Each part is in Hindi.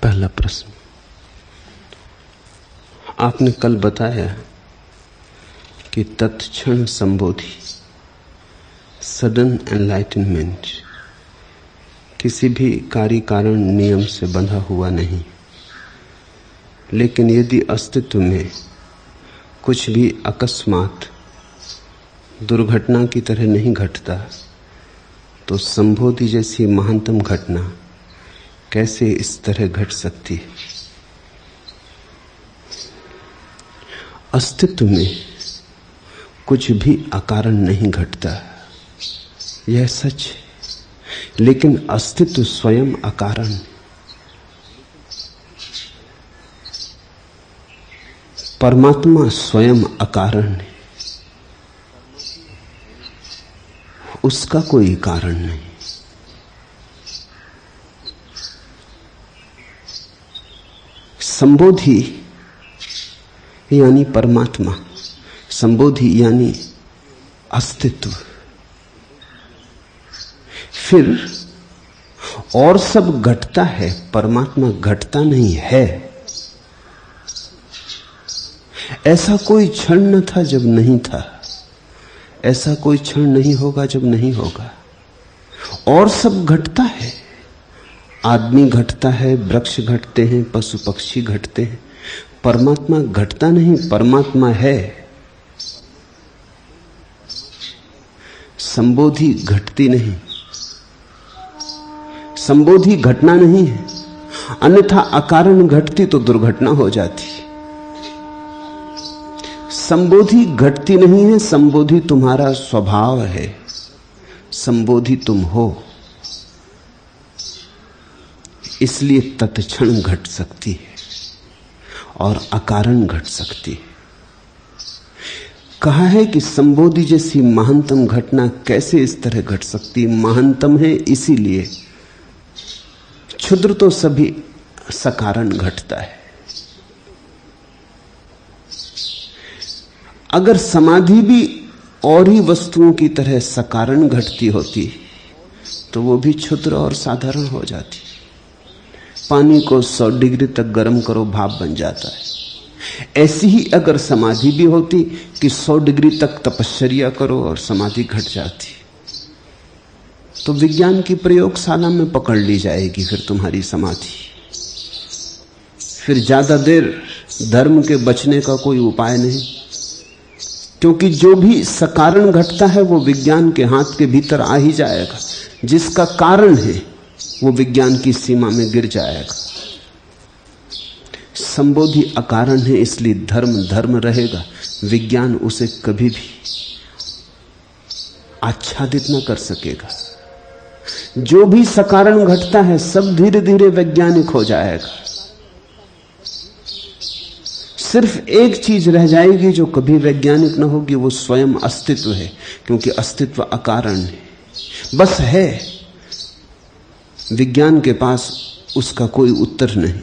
पहला प्रश्न, आपने कल बताया कि तत्क्षण संबोधि, सडन एनलाइटनमेंट, किसी भी कार्य कारण नियम से बंधा हुआ नहीं। लेकिन यदि अस्तित्व में कुछ भी अकस्मात दुर्घटना की तरह नहीं घटता, तो संबोधि जैसी महानतम घटना कैसे इस तरह घट सकती है? अस्तित्व में कुछ भी अकारण नहीं घटता, यह सच है। लेकिन अस्तित्व स्वयं अकारण है। परमात्मा स्वयं अकारण है, उसका कोई कारण नहीं। संबोधि यानी परमात्मा, संबोधि यानी अस्तित्व। फिर और सब घटता है, परमात्मा घटता नहीं है। ऐसा कोई क्षण न था जब नहीं था, ऐसा कोई क्षण नहीं होगा जब नहीं होगा। और सब घटता है, आदमी घटता है, वृक्ष घटते हैं, पशु पक्षी घटते हैं। परमात्मा घटता नहीं, परमात्मा है। संबोधि घटती नहीं, संबोधि घटना नहीं है। अन्यथा अकारण घटती तो दुर्घटना हो जाती। संबोधि घटती नहीं है, संबोधि तुम्हारा स्वभाव है, संबोधि तुम हो। इसलिए तत्क्षण घट सकती है और अकारण घट सकती है। कहा है कि संबोधि जैसी महानतम घटना कैसे इस तरह घट सकती है? महानतम है इसीलिए। क्षुद्र तो सभी सकारण घटता है। अगर समाधि भी और ही वस्तुओं की तरह सकारण घटती होती तो वो भी क्षुद्र और साधारण हो जाती। पानी को 100 डिग्री तक गर्म करो, भाप बन जाता है। ऐसी ही अगर समाधि भी होती कि 100 डिग्री तक तपश्चर्या करो और समाधि घट जाती, तो विज्ञान की प्रयोगशाला में पकड़ ली जाएगी फिर तुम्हारी समाधि। फिर ज्यादा देर धर्म के बचने का कोई उपाय नहीं, क्योंकि जो भी सकारण घटता है वो विज्ञान के हाथ के भीतर आ ही जाएगा। जिसका कारण है वो विज्ञान की सीमा में गिर जाएगा। संबोधि अकारण है, इसलिए धर्म धर्म रहेगा। विज्ञान उसे कभी भी आच्छादित न कर सकेगा। जो भी सकारण घटता है सब धीरे धीरे वैज्ञानिक हो जाएगा। सिर्फ एक चीज रह जाएगी जो कभी वैज्ञानिक न होगी, वो स्वयं अस्तित्व है, क्योंकि अस्तित्व अकारण है, बस है। विज्ञान के पास उसका कोई उत्तर नहीं।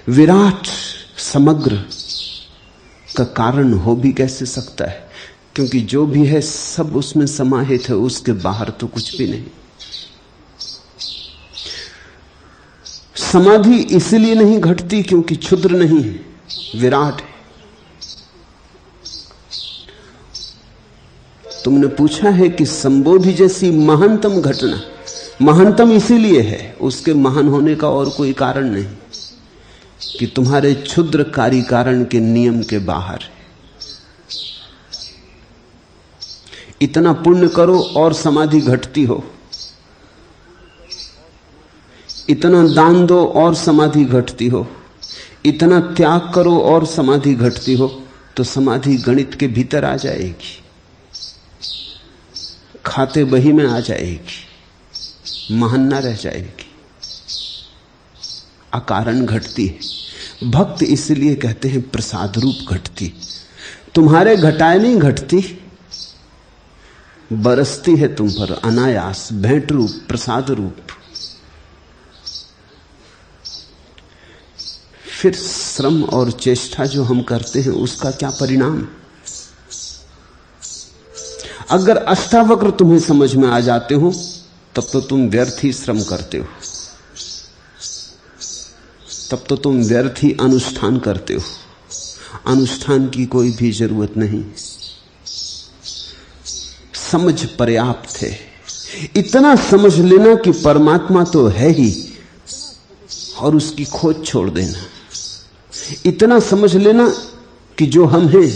विराट समग्र का कारण हो भी कैसे सकता है? क्योंकि जो भी है सब उसमें समाहित है, उसके बाहर तो कुछ भी नहीं। समाधि इसलिए नहीं घटती क्योंकि क्षुद्र नहीं है, विराट है। तुमने पूछा है कि संबोधि जैसी महानतम घटना, महानतम इसीलिए है, उसके महान होने का और कोई कारण नहीं कि तुम्हारे क्षुद्र कार्य कारण के नियम के बाहर है। इतना पुण्य करो और समाधि घटती हो, इतना दान दो और समाधि घटती हो, इतना त्याग करो और समाधि घटती हो, तो समाधि गणित के भीतर आ जाएगी, खाते बही में आ जाएगी, महान न रह जाएगी। अकारण घटती है। भक्त इसलिए कहते हैं प्रसाद रूप घटती। तुम्हारे घटाए नहीं घटती, बरसती है तुम पर अनायास, भेंट रूप, प्रसाद रूप। फिर श्रम और चेष्टा जो हम करते हैं उसका क्या परिणाम? अगर अष्टावक्र तुम्हें समझ में आ जाते हो तब तो तुम व्यर्थ ही श्रम करते हो। तब तो तुम व्यर्थ ही अनुष्ठान करते हो। अनुष्ठान की कोई भी जरूरत नहीं, समझ पर्याप्त है। इतना समझ लेना कि परमात्मा तो है ही और उसकी खोज छोड़ देना। इतना समझ लेना कि जो हम हैं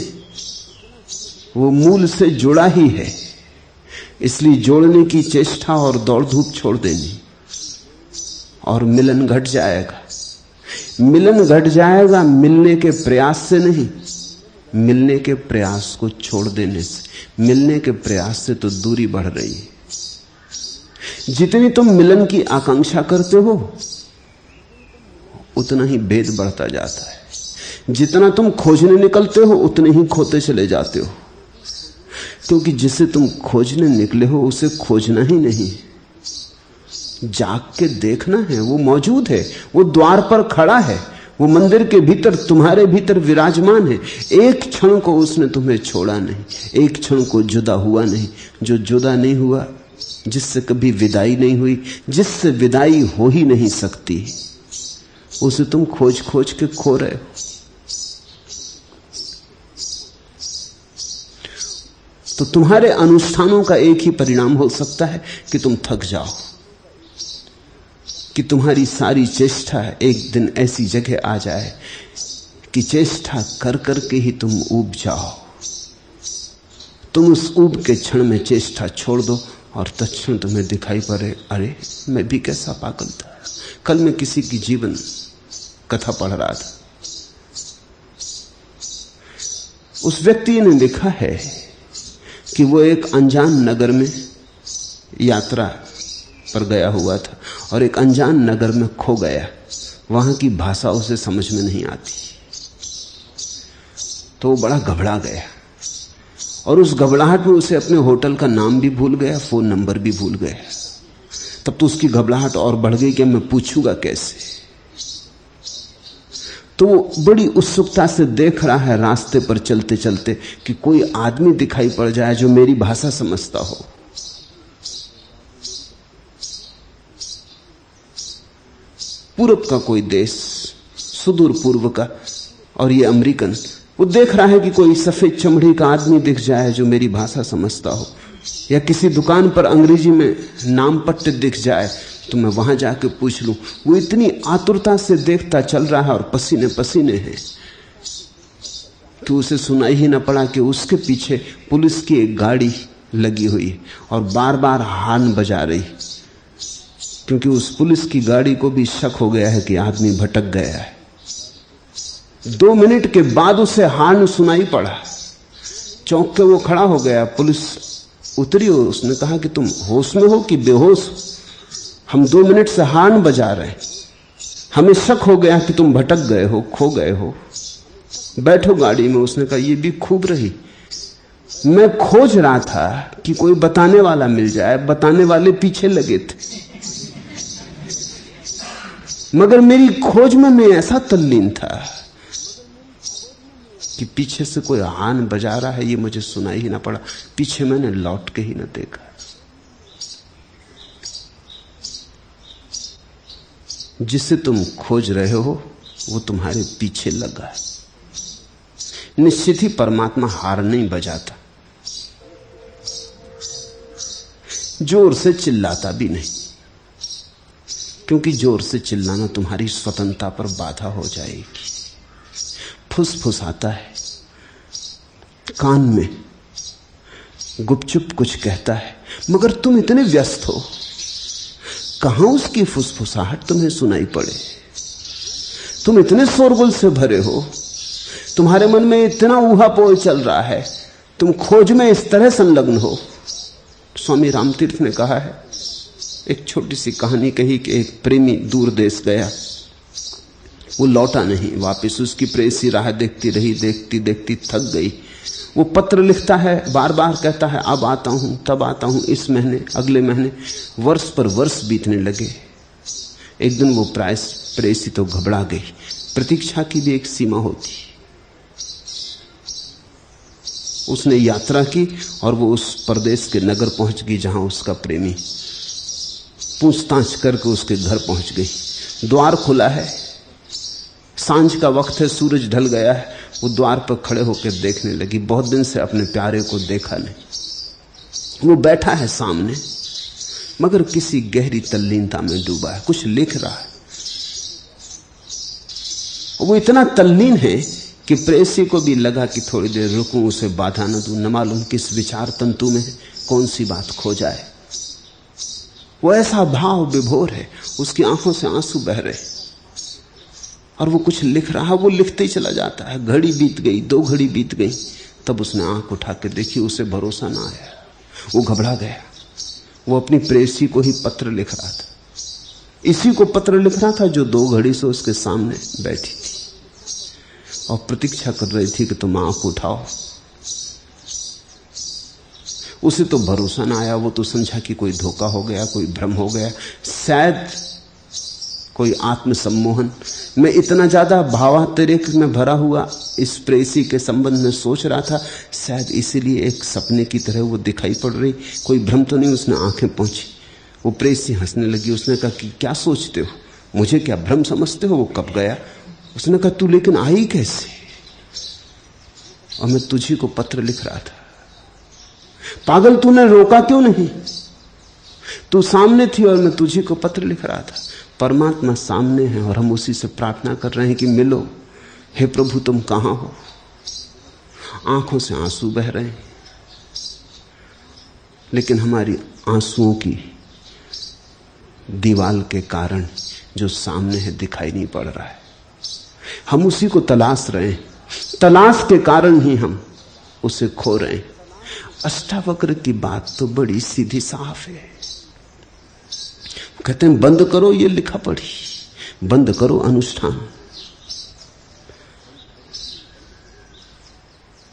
वो मूल से जुड़ा ही है, इसलिए जोड़ने की चेष्टा और दौड़ धूप छोड़ देनी, और मिलन घट जाएगा। मिलन घट जाएगा मिलने के प्रयास से नहीं, मिलने के प्रयास को छोड़ देने से। मिलने के प्रयास से तो दूरी बढ़ रही है। जितनी तुम मिलन की आकांक्षा करते हो उतना ही भेद बढ़ता जाता है। जितना तुम खोजने निकलते हो उतने ही खोते चले जाते हो, क्योंकि जिसे तुम खोजने निकले हो उसे खोजना ही नहीं, जाग के देखना है। वो मौजूद है, वो द्वार पर खड़ा है, वो मंदिर के भीतर तुम्हारे भीतर विराजमान है। एक क्षण को उसने तुम्हें छोड़ा नहीं, एक क्षण को जुदा हुआ नहीं। जो जुदा नहीं हुआ, जिससे कभी विदाई नहीं हुई, जिससे विदाई हो ही नहीं सकती, उसे तुम खोज खोज के खो रहे हो। तो तुम्हारे अनुष्ठानों का एक ही परिणाम हो सकता है कि तुम थक जाओ, कि तुम्हारी सारी चेष्टा एक दिन ऐसी जगह आ जाए कि चेष्टा कर करके ही तुम ऊब जाओ। तुम उस ऊब के क्षण में चेष्टा छोड़ दो और तत्क्षण तुम्हें दिखाई पड़े, अरे मैं भी कैसा पागल था। कल मैं किसी की जीवन कथा पढ़ रहा था। उस व्यक्ति ने लिखा है कि वो एक अनजान नगर में यात्रा पर गया हुआ था और एक अनजान नगर में खो गया। वहां की भाषा उसे समझ में नहीं आती, तो वो बड़ा घबरा गया और उस घबराहट में उसे अपने होटल का नाम भी भूल गया, फोन नंबर भी भूल गया। तब तो उसकी घबराहट और बढ़ गई कि मैं पूछूंगा कैसे। तो वो बड़ी उत्सुकता से देख रहा है रास्ते पर चलते चलते कि कोई आदमी दिखाई पड़ जाए जो मेरी भाषा समझता हो। पूरब का कोई देश, सुदूर पूर्व का, और ये अमेरिकन। वो देख रहा है कि कोई सफेद चमड़ी का आदमी दिख जाए जो मेरी भाषा समझता हो, या किसी दुकान पर अंग्रेजी में नाम पट्टे दिख जाए तो मैं वहां जाके पूछ लूं। वो इतनी आतुरता से देखता चल रहा है और पसीने पसीने हैं कि उसे सुनाई ही ना पड़ा कि उसके पीछे पुलिस की एक गाड़ी लगी हुई है और बार बार हॉर्न बजा रही, क्योंकि उस पुलिस की गाड़ी को भी शक हो गया है कि आदमी भटक गया है। 2 मिनट के बाद उसे हॉर्न सुनाई पड़ा। चौंक के वो खड़ा हो गया। पुलिस उतरी और उसने कहा कि तुम होश में हो कि बेहोश हो? हम 2 मिनट से हॉर्न बजा रहे हैं, हमें शक हो गया कि तुम भटक गए हो, खो गए हो। बैठो गाड़ी में। उसने कहा ये भी खूब रही, मैं खोज रहा था कि कोई बताने वाला मिल जाए, बताने वाले पीछे लगे थे, मगर मेरी खोज में मैं ऐसा तल्लीन था कि पीछे से कोई हॉर्न बजा रहा है, ये मुझे सुनाई ही ना पड़ा। पीछे मैंने लौट के ही ना देखा। जिसे तुम खोज रहे हो वो तुम्हारे पीछे लगा है। निश्चित ही परमात्मा हार नहीं बजाता, जोर से चिल्लाता भी नहीं, क्योंकि जोर से चिल्लाना तुम्हारी स्वतंत्रता पर बाधा हो जाएगी। फुसफुसाता है कान में, गुपचुप कुछ कहता है, मगर तुम इतने व्यस्त हो, कहां उसकी फुसफुसाहट तुम्हें सुनाई पड़े। तुम इतने शोरगुल से भरे हो, तुम्हारे मन में इतना ऊहापोह चल रहा है, तुम खोज में इस तरह संलग्न हो। स्वामी रामतीर्थ ने कहा है, एक छोटी सी कहानी कही कि एक प्रेमी दूर देश गया, वो लौटा नहीं वापस। उसकी प्रेयसी राह देखती रही, देखती देखती थक गई। वो पत्र लिखता है, बार बार कहता है अब आता हूं, तब आता हूं, इस महीने, अगले महीने। वर्ष पर वर्ष बीतने लगे। एक दिन वो प्रेयसी तो घबरा गई। प्रतीक्षा की भी एक सीमा होती। उसने यात्रा की और वो उस परदेश के नगर पहुंच गई जहां उसका प्रेमी। पूछताछ करके उसके घर पहुंच गई। द्वार खुला है, सांझ का वक्त है, सूरज ढल गया है। वो द्वार पर खड़े होकर देखने लगी। बहुत दिन से अपने प्यारे को देखा नहीं। वो बैठा है सामने, मगर किसी गहरी तल्लीनता में डूबा है, कुछ लिख रहा है। वो इतना तल्लीन है कि प्रेयसी को भी लगा कि थोड़ी देर रुकूं, उसे बाधा न दूं, न मालूम किस विचार तंतु में कौन सी बात खो जाए। वो ऐसा भाव विभोर है, उसकी आंखों से आंसू बह रहे और वो कुछ लिख रहा है। वो लिखते ही चला जाता है। घड़ी बीत गई, 2 घड़ी बीत गई, तब उसने आंख उठा के देखी, उसे भरोसा ना आया। वो घबरा गया। वो अपनी प्रेयसी को ही पत्र लिख रहा था, इसी को पत्र लिख रहा था जो 2 घड़ी से उसके सामने बैठी थी और प्रतीक्षा कर रही थी कि तुम आंख उठाओ। उसे तो भरोसा ना आया। वो तो समझा कि कोई धोखा हो गया, कोई भ्रम हो गया, शायद कोई आत्मसम्मोहन। मैं इतना ज्यादा भावातिरेक में भरा हुआ इस प्रेयसी के संबंध में सोच रहा था, शायद इसीलिए एक सपने की तरह वो दिखाई पड़ रही। कोई भ्रम तो नहीं। उसने आंखें पोंछी। वो प्रेयसी हंसने लगी। उसने कहा कि क्या सोचते हो, मुझे क्या भ्रम समझते हो? वो कब गया? उसने कहा तू लेकिन आई कैसे? और मैं तुझी को पत्र लिख रहा था। पागल, तूने रोका क्यों नहीं? तू सामने थी और मैं तुझी को पत्र लिख रहा था। परमात्मा सामने है और हम उसी से प्रार्थना कर रहे हैं कि मिलो। हे प्रभु, तुम कहां हो? आंखों से आंसू बह रहे हैं, लेकिन हमारी आंसुओं की दीवाल के कारण जो सामने है दिखाई नहीं पड़ रहा है। हम उसी को तलाश रहे हैं। तलाश के कारण ही हम उसे खो रहे हैं। अष्टावक्र की बात तो बड़ी सीधी साफ है। कहते हैं बंद करो ये लिखा पढ़ी, बंद करो अनुष्ठान।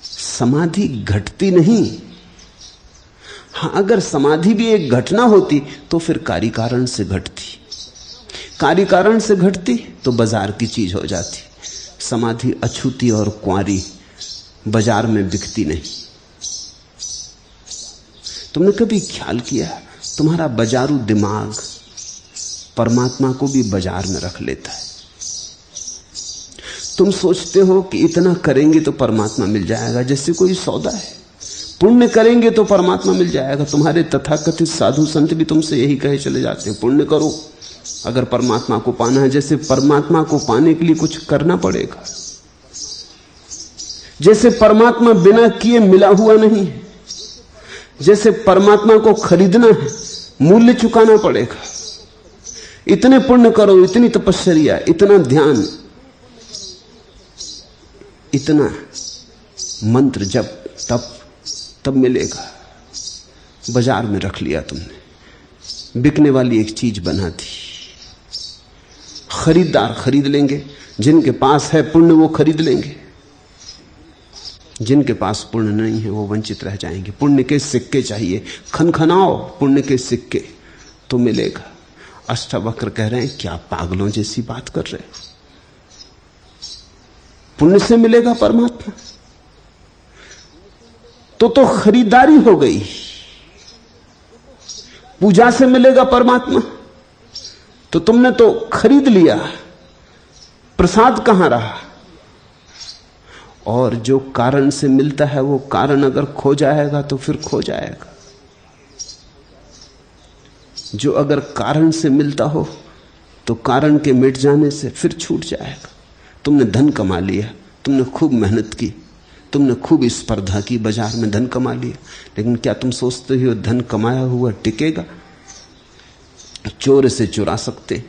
समाधि घटती नहीं। हां, अगर समाधि भी एक घटना होती तो फिर कार्य कारण से घटती। कार्य कारण से घटती तो बाजार की चीज हो जाती। समाधि अछूती और कुंवारी, बाजार में बिकती नहीं। तुमने कभी ख्याल किया, तुम्हारा बाजारू दिमाग परमात्मा को भी बाजार में रख लेता है। तुम सोचते हो कि इतना करेंगे तो परमात्मा मिल जाएगा, जैसे कोई सौदा है। पुण्य करेंगे तो परमात्मा मिल जाएगा। तुम्हारे तथाकथित साधु संत भी तुमसे यही कहे चले जाते हैं, पुण्य करो अगर परमात्मा को पाना है। जैसे परमात्मा को पाने के लिए कुछ करना पड़ेगा, जैसे परमात्मा बिना किए मिला हुआ नहीं है। जैसे परमात्मा को खरीदना है, मूल्य चुकाना पड़ेगा। इतने पुण्य करो, इतनी तपस्या, इतना ध्यान, इतना मंत्र जप, तब मिलेगा। बाजार में रख लिया तुमने, बिकने वाली एक चीज बना दी। खरीदार खरीद लेंगे, जिनके पास है पुण्य वो खरीद लेंगे, जिनके पास पुण्य नहीं है वो वंचित रह जाएंगे। पुण्य के सिक्के चाहिए, खनखनाओ पुण्य के सिक्के तो मिलेगा। अष्टावक्र कह रहे हैं क्या पागलों जैसी बात कर रहे हो? पुण्य से मिलेगा परमात्मा तो खरीदारी हो गई। पूजा से मिलेगा परमात्मा तो तुमने तो खरीद लिया, प्रसाद कहां रहा? और जो कारण से मिलता है वो कारण अगर खो जाएगा तो फिर खो जाएगा। जो अगर कारण से मिलता हो तो कारण के मिट जाने से फिर छूट जाएगा। तुमने धन कमा लिया, तुमने खूब मेहनत की, तुमने खूब स्पर्धा की, बाजार में धन कमा लिया, लेकिन क्या तुम सोचते हो धन कमाया हुआ टिकेगा? चोर से चुरा सकते।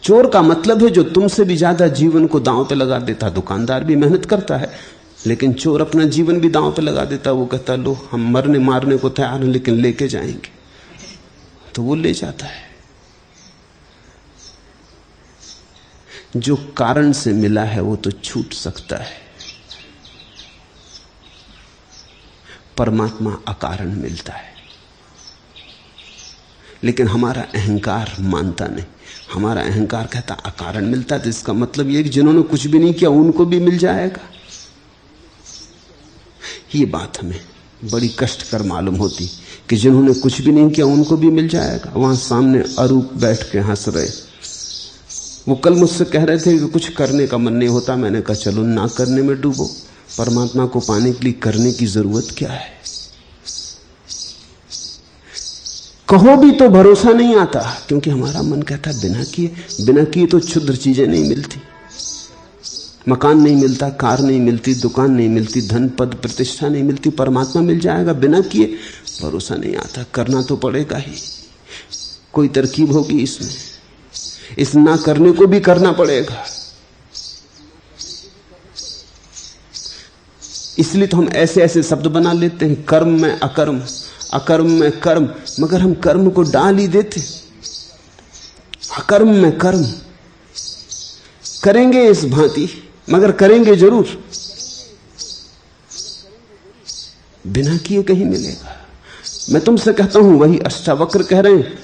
चोर का मतलब है जो तुमसे भी ज्यादा जीवन को दांव पे लगा देता। दुकानदार भी मेहनत करता है, लेकिन चोर अपना जीवन भी दांव पे लगा देता। वो कहता लो हम मरने मारने को तैयार हैं लेकिन लेके जाएंगे, तो वो ले जाता है। जो कारण से मिला है वो तो छूट सकता है, परमात्मा अकारण मिलता है। लेकिन हमारा अहंकार मानता नहीं। हमारा अहंकार कहता अकारण मिलता है तो इसका मतलब ये कि जिन्होंने कुछ भी नहीं किया उनको भी मिल जाएगा। ये बात हमें बड़ी कष्टकर मालूम होती कि जिन्होंने कुछ भी नहीं किया उनको भी मिल जाएगा। वहां सामने अरूप बैठ के हंस रहे, वो कल मुझसे कह रहे थे कि कुछ करने का मन नहीं होता। मैंने कहा चलो ना करने में डूबो, परमात्मा को पाने के लिए करने की जरूरत क्या है। कहो भी तो भरोसा नहीं आता, क्योंकि हमारा मन कहता बिना किए तो क्षुद्र चीजें नहीं मिलती। मकान नहीं मिलता, कार नहीं मिलती, दुकान नहीं मिलती, धन पद प्रतिष्ठा नहीं मिलती। परमात्मा मिल जाएगा बिना किए, भरोसा नहीं आता। करना तो पड़ेगा ही, कोई तरकीब होगी इसमें। इस ना करने को भी करना पड़ेगा। इसलिए तो हम ऐसे ऐसे शब्द बना लेते हैं, कर्म में अकर्म, अकर्म में कर्म, मगर हम कर्म को डाल ही देते। अकर्म में कर्म करेंगे इस भांति, मगर करेंगे जरूर। बिना किए कहीं मिलेगा। मैं तुमसे कहता हूं, वही अष्टावक्र कह रहे हैं,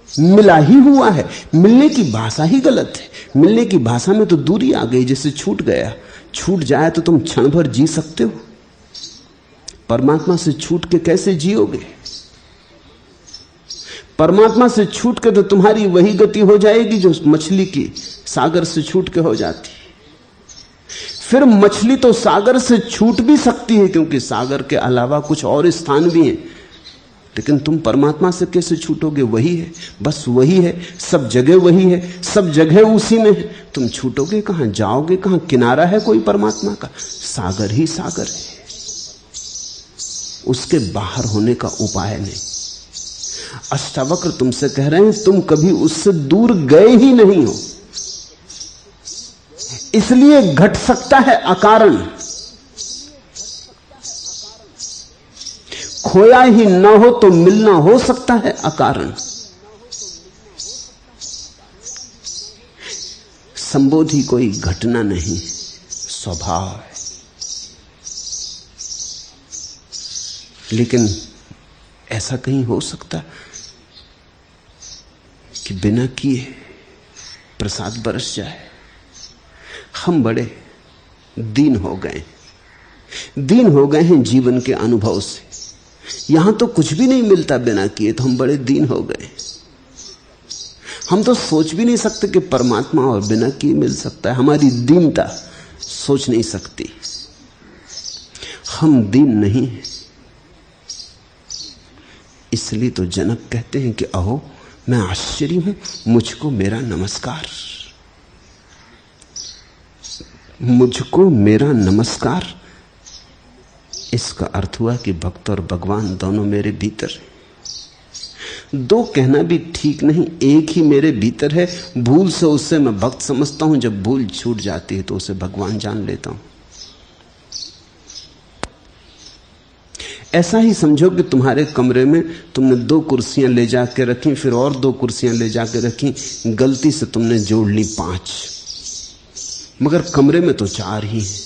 मिला ही हुआ है। मिलने की भाषा ही गलत है। मिलने की भाषा में तो दूरी आ गई, जैसे छूट गया। छूट जाए तो तुम क्षण भर जी सकते हो, परमात्मा से छूट के कैसे जियोगे? परमात्मा से छूट के तो तुम्हारी वही गति हो जाएगी जो मछली की सागर से छूट के हो जाती। फिर मछली तो सागर से छूट भी सकती है, क्योंकि सागर के अलावा कुछ और स्थान भी हैं, लेकिन तुम परमात्मा से कैसे छूटोगे? वही है, बस वही है, सब जगह वही है, सब जगह उसी में है। तुम छूटोगे कहां, जाओगे कहां? किनारा है कोई परमात्मा का? सागर ही सागर है, उसके बाहर होने का उपाय नहीं। अष्टावक्र तुमसे कह रहे हैं, तुम कभी उससे दूर गए ही नहीं हो, इसलिए घट सकता है अकारण। खोया ही ना हो तो मिलना हो सकता है अकारण। संबोधि कोई घटना नहीं, स्वभाव है। लेकिन ऐसा कहीं हो सकता कि बिना किए प्रसाद बरस जाए? हम बड़े दीन हो गए हैं जीवन के अनुभव से। यहां तो कुछ भी नहीं मिलता बिना किए, तो हम बड़े दीन हो गए। हम तो सोच भी नहीं सकते कि परमात्मा और बिना किए मिल सकता है। हमारी दीनता सोच नहीं सकती। हम दीन नहीं हैं। इसलिए तो जनक कहते हैं कि अहो मैं आश्चर्य हूं, मुझको मेरा नमस्कार, मुझको मेरा नमस्कार। इसका अर्थ हुआ कि भक्त और भगवान दोनों मेरे भीतर हैं। दो कहना भी ठीक नहीं, एक ही मेरे भीतर है। भूल से उससे मैं भक्त समझता हूं, जब भूल छूट जाती है तो उसे भगवान जान लेता हूं। ऐसा ही समझो कि तुम्हारे कमरे में तुमने 2 कुर्सियां ले जाके रखी, फिर और 2 कुर्सियां ले जाके रखी, गलती से तुमने जोड़ ली 5, मगर कमरे में तो 4 ही हैं।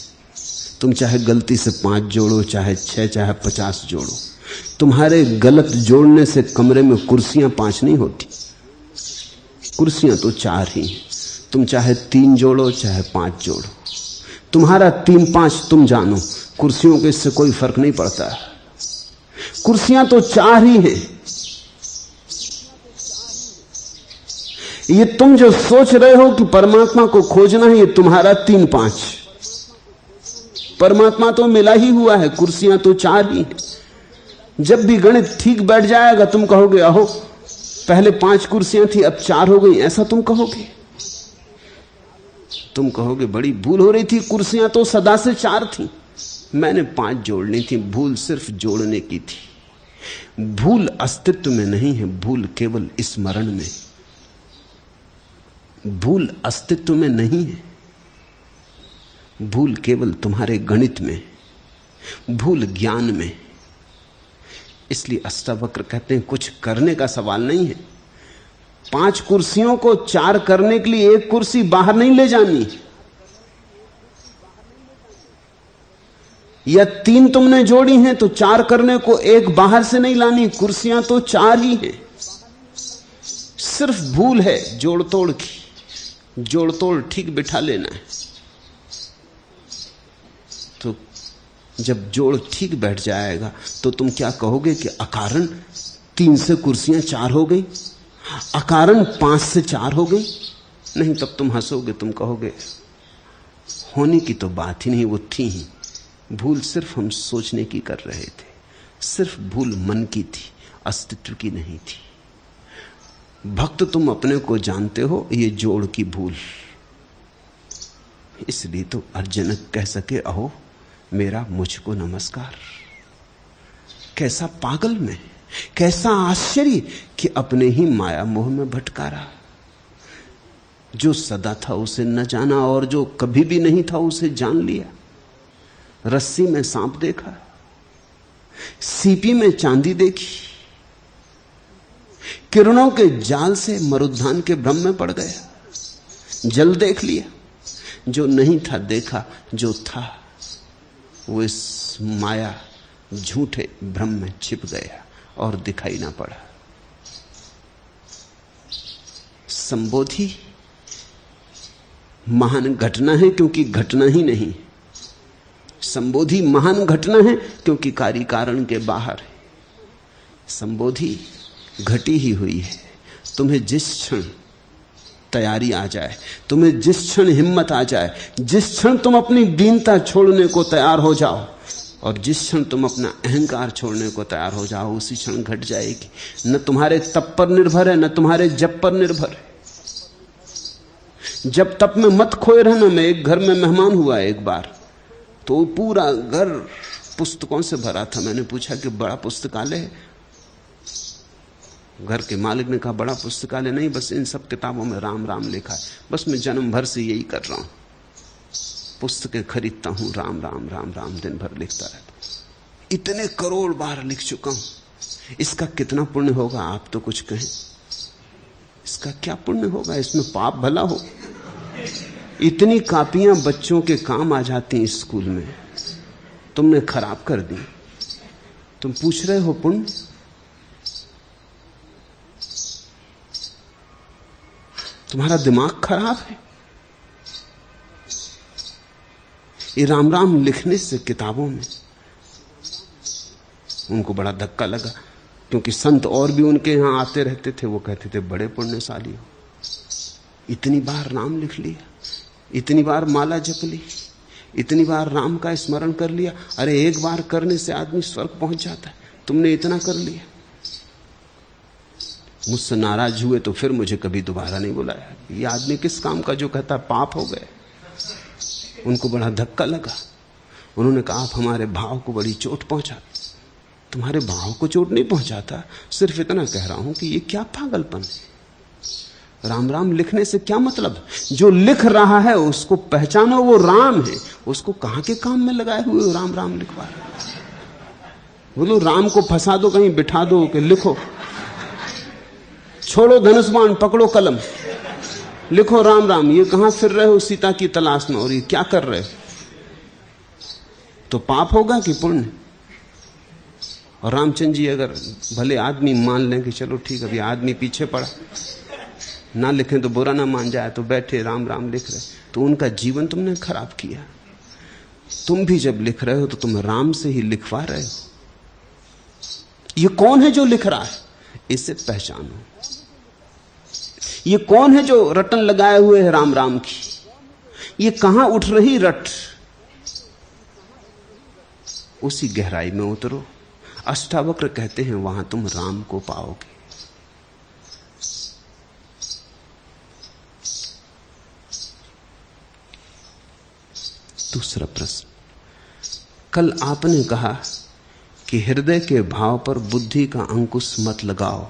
तुम चाहे गलती से 5 जोड़ो, चाहे 6, चाहे 50 जोड़ो, तुम्हारे गलत जोड़ने से कमरे में कुर्सियां 5 नहीं होती, कुर्सियां तो 4 ही। तुम चाहे 3 जोड़ो, चाहे 5 जोड़ो, तुम्हारा 3-5 तुम जानो, कुर्सियों के इससे कोई फर्क नहीं पड़ता। कुर्सियां तो 4 ही हैं। ये तुम जो सोच रहे हो कि परमात्मा को खोजना है, ये तुम्हारा 3-5। परमात्मा तो मिला ही हुआ है, कुर्सियां तो 4 ही हैं। जब भी गणित ठीक बैठ जाएगा तुम कहोगे अहो पहले 5 कुर्सियां थी अब 4 हो गई, ऐसा तुम कहोगे। तुम कहोगे बड़ी भूल हो रही थी, कुर्सियां तो सदा से 4 थी, मैंने 5 जोड़नी थी, भूल सिर्फ जोड़ने की थी। भूल अस्तित्व में नहीं है, भूल केवल स्मरण में। भूल अस्तित्व में नहीं है, भूल केवल तुम्हारे गणित में, भूल ज्ञान में। इसलिए अष्टावक्र कहते हैं कुछ करने का सवाल नहीं है। 5 कुर्सियों को 4 करने के लिए 1 कुर्सी बाहर नहीं ले जानी, या 3 तुमने जोड़ी हैं तो 4 करने को 1 बाहर से नहीं लानी। कुर्सियां तो 4 ही हैं, सिर्फ भूल है जोड़ तोड़ की। जोड़ तोड़ ठीक बिठा लेना है, तो जब जोड़ ठीक बैठ जाएगा तो तुम क्या कहोगे कि अकारण 3 से कुर्सियां 4 हो गई, अकारण 5 से 4 हो गई। नहीं तब तुम हंसोगे, तुम कहोगे होने की तो बात ही नहीं, वो थी ही। भूल सिर्फ हम सोचने की कर रहे थे, सिर्फ भूल मन की थी, अस्तित्व की नहीं थी। भक्त तुम अपने को जानते हो, ये जोड़ की भूल। इसलिए तो अर्जुन कह सके अहो मेरा मुझको नमस्कार। कैसा पागल मैं, कैसा आश्चर्य कि अपने ही माया मोह में भटका रहा। जो सदा था उसे न जाना और जो कभी भी नहीं था उसे जान लिया। रस्सी में सांप देखा, सीपी में चांदी देखी, किरणों के जाल से मरुद्यान के भ्रम में पड़ गया। जल देख लिया, जो नहीं था देखा, जो था वो इस माया झूठे भ्रम में छिप गया और दिखाई ना पड़ा। संबोधि महान घटना है क्योंकि घटना ही नहीं। संबोधि महान घटना है क्योंकि कार्य कारण के बाहर है। संबोधि घटी ही हुई है। तुम्हें जिस क्षण तैयारी आ जाए, तुम्हें जिस क्षण हिम्मत आ जाए, जिस क्षण तुम अपनी दीनता छोड़ने को तैयार हो जाओ और जिस क्षण तुम अपना अहंकार छोड़ने को तैयार हो जाओ, उसी क्षण घट जाएगी। न तुम्हारे तप पर निर्भर है, न तुम्हारे जप पर निर्भर है। जब तप में मत खोए रहना। मैं एक घर में मेहमान हुआ एक बार, तो पूरा घर पुस्तकों से भरा था। मैंने पूछा कि बड़ा पुस्तकालय है? घर के मालिक ने कहा बड़ा पुस्तकालय नहीं, बस इन सब किताबों में राम राम लिखा है। बस मैं जन्म भर से यही कर रहा हूं, पुस्तकें खरीदता हूं, राम राम राम राम दिन भर लिखता रहता हूं। इतने करोड़ बार लिख चुका हूं, इसका कितना पुण्य होगा? आप तो कुछ कहें, इसका क्या पुण्य होगा? इसमें पाप भला हो। इतनी कापियां बच्चों के काम आ जाती हैं स्कूल में, तुमने खराब कर दी। तुम पूछ रहे हो पुण्य? तुम्हारा दिमाग खराब है। ये राम राम लिखने से किताबों में उनको बड़ा धक्का लगा, क्योंकि संत और भी उनके यहां आते रहते थे। वो कहते थे बड़े पुण्यशाली हो, इतनी बार नाम लिख लिया, इतनी बार माला जप ली, इतनी बार राम का स्मरण कर लिया। अरे एक बार करने से आदमी स्वर्ग पहुंच जाता है, तुमने इतना कर लिया। मुझसे नाराज हुए तो फिर मुझे कभी दोबारा नहीं बुलाया। ये आदमी किस काम का जो कहता पाप हो गए। उनको बड़ा धक्का लगा। उन्होंने कहा आप हमारे भाव को बड़ी चोट पहुंचाते। तुम्हारे भाव को चोट नहीं पहुंचाता, सिर्फ इतना कह रहा हूं कि ये क्या पागलपन है। राम राम लिखने से क्या मतलब? जो लिख रहा है उसको पहचानो, वो राम है। उसको कहां के काम में लगाए हुए राम राम लिखवा रहे? बोलो राम को फंसा दो, कहीं बिठा दो कि लिखो। छोड़ो धनुष बाण, पकड़ो कलम, लिखो राम राम। ये कहां फिर रहे हो सीता की तलाश में, और ये क्या कर रहे हो? तो पाप होगा कि पुण्य? और रामचंद्र जी अगर भले आदमी मान लें कि चलो ठीक, अभी आदमी पीछे पड़ा, ना लिखें तो बुरा ना मान जाए, तो बैठे राम राम लिख रहे, तो उनका जीवन तुमने खराब किया। तुम भी जब लिख रहे हो तो तुम राम से ही लिखवा रहे हो। ये कौन है जो लिख रहा है? इसे पहचानो। ये कौन है जो रटन लगाए हुए है राम राम की? ये कहां उठ रही रट? उसी गहराई में उतरो। अष्टावक्र कहते हैं वहां तुम राम को पाओगे। दूसरा प्रश्न, कल आपने कहा कि हृदय के भाव पर बुद्धि का अंकुश मत लगाओ,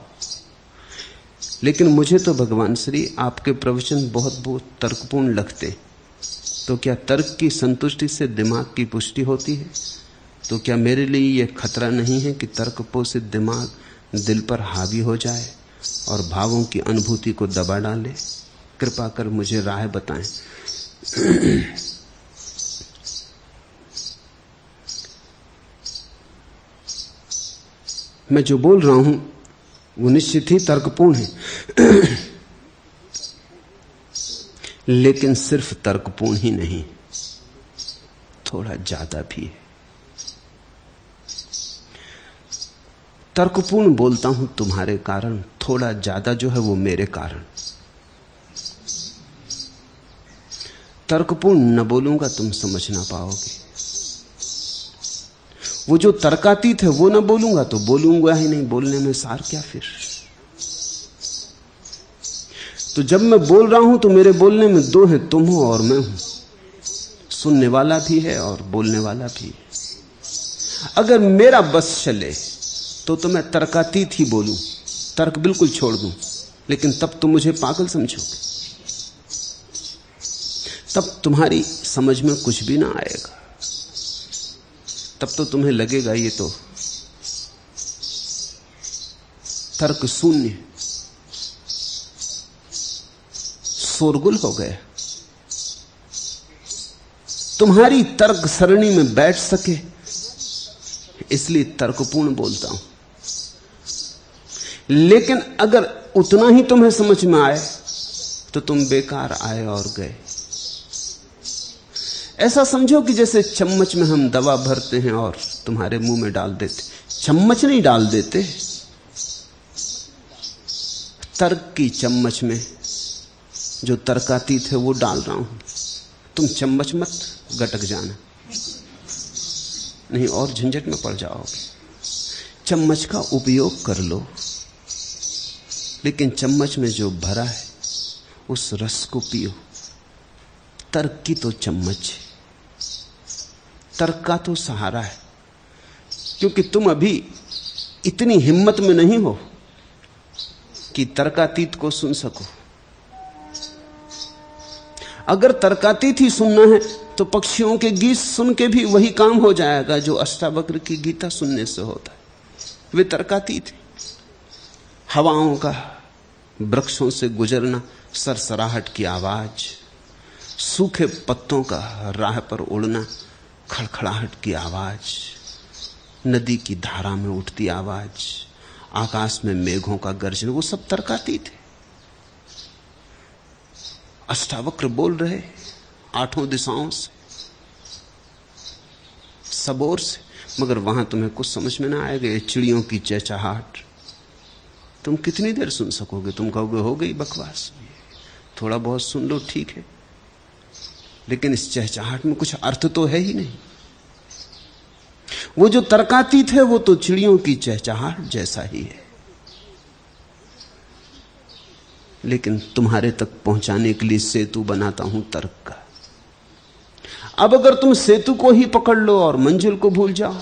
लेकिन मुझे तो भगवान श्री आपके प्रवचन बहुत बहुत तर्कपूर्ण लगते। तो क्या तर्क की संतुष्टि से दिमाग की पुष्टि होती है? तो क्या मेरे लिए यह खतरा नहीं है कि तर्क पोषित दिमाग दिल पर हावी हो जाए और भावों की अनुभूति को दबा डाले? कृपा कर मुझे राह बताएं। मैं जो बोल रहा हूं वो निश्चित ही तर्कपूर्ण है, लेकिन सिर्फ तर्कपूर्ण ही नहीं, थोड़ा ज्यादा भी है। तर्कपूर्ण बोलता हूं तुम्हारे कारण, थोड़ा ज्यादा जो है वो मेरे कारण। तर्कपूर्ण न बोलूंगा तुम समझ ना पाओगे। वो जो तर्कातीत है वो न बोलूंगा तो बोलूंगा ही नहीं, बोलने में सार क्या फिर। तो जब मैं बोल रहा हूं तो मेरे बोलने में दो हैं, तुम हो और मैं हूं। सुनने वाला भी है और बोलने वाला भी है। अगर मेरा बस चले तो मैं तर्कातीत ही बोलूं, तर्क बिल्कुल छोड़ दूं, लेकिन तब तो मुझे पागल समझोगे, तब तुम्हारी समझ में कुछ भी ना आएगा। तब तो तुम्हें लगेगा ये तो तर्क शून्य, शोरगुल हो गया। तुम्हारी तर्क सरणी में बैठ सके इसलिए तर्कपूर्ण बोलता हूं। लेकिन अगर उतना ही तुम्हें समझ में आए तो तुम बेकार आए और गए। ऐसा समझो कि जैसे चम्मच में हम दवा भरते हैं और तुम्हारे मुंह में डाल देते। चम्मच नहीं डाल देते, तर्क की चम्मच में जो तर्कातीत है वो डाल रहा हूं। तुम चम्मच मत गटक जाना, नहीं और झंझट में पड़ जाओगे। चम्मच का उपयोग कर लो, लेकिन चम्मच में जो भरा है उस रस को पियो। तर्क की तो चम्मच है, तर्क का तो सहारा है, क्योंकि तुम अभी इतनी हिम्मत में नहीं हो कि तर्कातीत को सुन सको। अगर तर्कातीत ही सुनना है तो पक्षियों के गीत सुन के भी वही काम हो जाएगा जो अष्टावक्र की गीता सुनने से होता है। वे तर्कातीत है। हवाओं का वृक्षों से गुजरना, सरसराहट की आवाज, सूखे पत्तों का राह पर उड़ना, खड़खड़ाहट की आवाज, नदी की धारा में उठती आवाज, आकाश में मेघों का गर्जन, वो सब तर्कातीत है। अष्टावक्र बोल रहे आठों दिशाओं से, सब ओर से, मगर वहां तुम्हें कुछ समझ में ना आएगा। ये चिड़ियों की चहचहाहट तुम कितनी देर सुन सकोगे? तुम कहोगे हो गई बकवास, थोड़ा बहुत सुन लो ठीक है, लेकिन इस चहचहाहट में कुछ अर्थ तो है ही नहीं। वो जो तर्कातीत है वो तो चिड़ियों की चहचहाहट जैसा ही है, लेकिन तुम्हारे तक पहुंचाने के लिए सेतु बनाता हूं तर्क का। अब अगर तुम सेतु को ही पकड़ लो और मंजिल को भूल जाओ,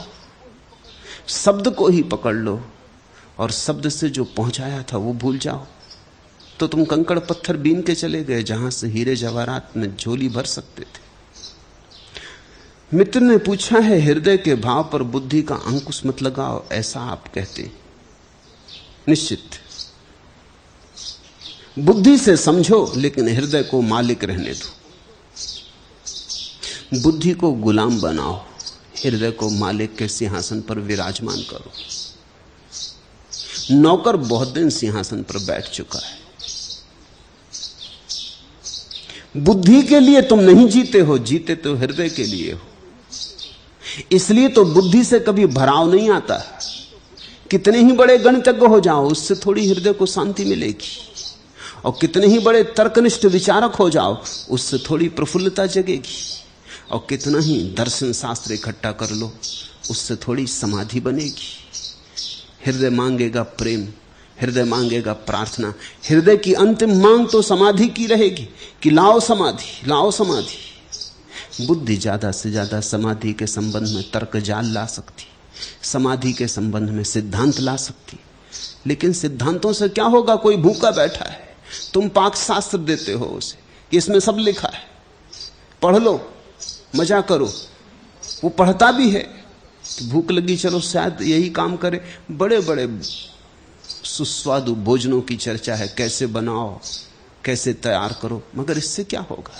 शब्द को ही पकड़ लो और शब्द से जो पहुंचाया था वो भूल जाओ, तो तुम कंकड़ पत्थर बीन के चले गए जहां से हीरे जवाहरात में झोली भर सकते थे। मित्र ने पूछा है, हृदय के भाव पर बुद्धि का अंकुश मत लगाओ, ऐसा आप कहते। निश्चित बुद्धि से समझो, लेकिन हृदय को मालिक रहने दो। बुद्धि को गुलाम बनाओ, हृदय को मालिक के सिंहासन पर विराजमान करो। नौकर बहुत दिन सिंहासन पर बैठ चुका है। बुद्धि के लिए तुम नहीं जीते हो, जीते तो हृदय के लिए हो। इसलिए तो बुद्धि से कभी भराव नहीं आता। कितने ही बड़े गणितज्ञ हो जाओ, उससे थोड़ी हृदय को शांति मिलेगी। और कितने ही बड़े तर्कनिष्ठ विचारक हो जाओ, उससे थोड़ी प्रफुल्लता जगेगी। और कितना ही दर्शन शास्त्र इकट्ठा कर लो, उससे थोड़ी समाधि बनेगी। हृदय मांगेगा प्रेम, हृदय मांगेगा प्रार्थना। हृदय की अंतिम मांग तो समाधि की रहेगी कि लाओ समाधि, लाओ समाधि। बुद्धि ज्यादा से ज्यादा समाधि के संबंध में तर्क जाल ला सकती, समाधि के संबंध में सिद्धांत ला सकती। लेकिन सिद्धांतों से क्या होगा? कोई भूखा बैठा है, तुम पाक शास्त्र देते हो उसे कि इसमें सब लिखा है, पढ़ लो, मजा करो। वो पढ़ता भी है, भूख लगी चलो शायद यही काम करे। बड़े बड़े सुस्वादु भोजनों की चर्चा है, कैसे बनाओ, कैसे तैयार करो, मगर इससे क्या होगा?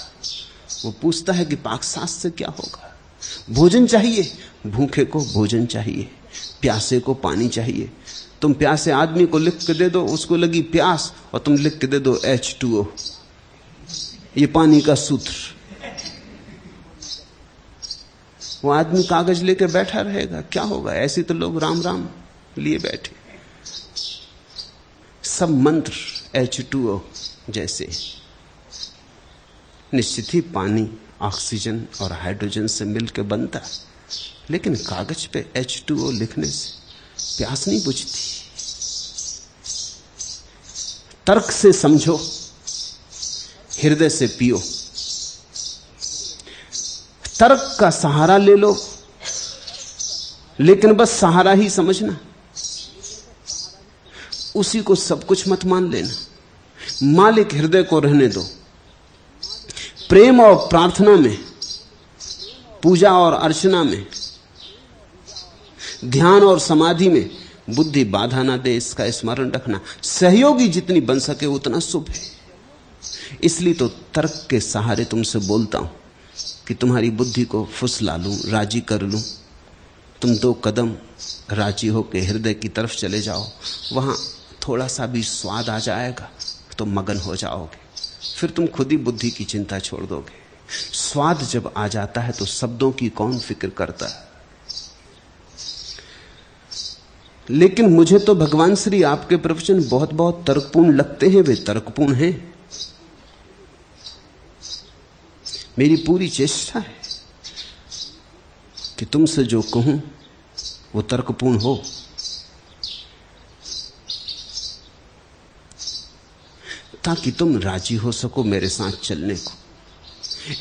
वो पूछता है कि पाकशास्त्र से क्या होगा? भोजन चाहिए, भूखे को भोजन चाहिए, प्यासे को पानी चाहिए। तुम प्यासे आदमी को लिख के दे दो, उसको लगी प्यास, और तुम लिख के दे दो H2O, ये पानी का सूत्र। वो आदमी कागज लेके बैठा रहेगा, क्या होगा? ऐसे तो लोग राम राम लिए बैठे। सब मंत्र H2O जैसे। निश्चित ही पानी ऑक्सीजन और हाइड्रोजन से मिलकर बनता है, लेकिन कागज पे H2O लिखने से प्यास नहीं बुझती। तर्क से समझो, हृदय से पियो। तर्क का सहारा ले लो, लेकिन बस सहारा ही समझना, उसी को सब कुछ मत मान लेना। मालिक हृदय को रहने दो। प्रेम और प्रार्थना में, पूजा और अर्चना में, ध्यान और समाधि में बुद्धि बाधा ना दे, इसका स्मरण रखना। सहयोगी जितनी बन सके उतना शुभ है। इसलिए तो तर्क के सहारे तुमसे बोलता हूं कि तुम्हारी बुद्धि को फुसला लूं, राजी कर लूं। तुम 2 कदम राजी होकर हृदय की तरफ चले जाओ, वहां थोड़ा सा भी स्वाद आ जाएगा तो मगन हो जाओगे। फिर तुम खुद ही बुद्धि की चिंता छोड़ दोगे। स्वाद जब आ जाता है तो शब्दों की कौन फिक्र करता है। लेकिन मुझे तो भगवान श्री आपके प्रवचन बहुत बहुत तर्कपूर्ण लगते हैं। वे तर्कपूर्ण हैं। मेरी पूरी चेष्टा है कि तुमसे जो कहूं वो तर्कपूर्ण हो। ताकि तुम राजी हो सको मेरे साथ चलने को।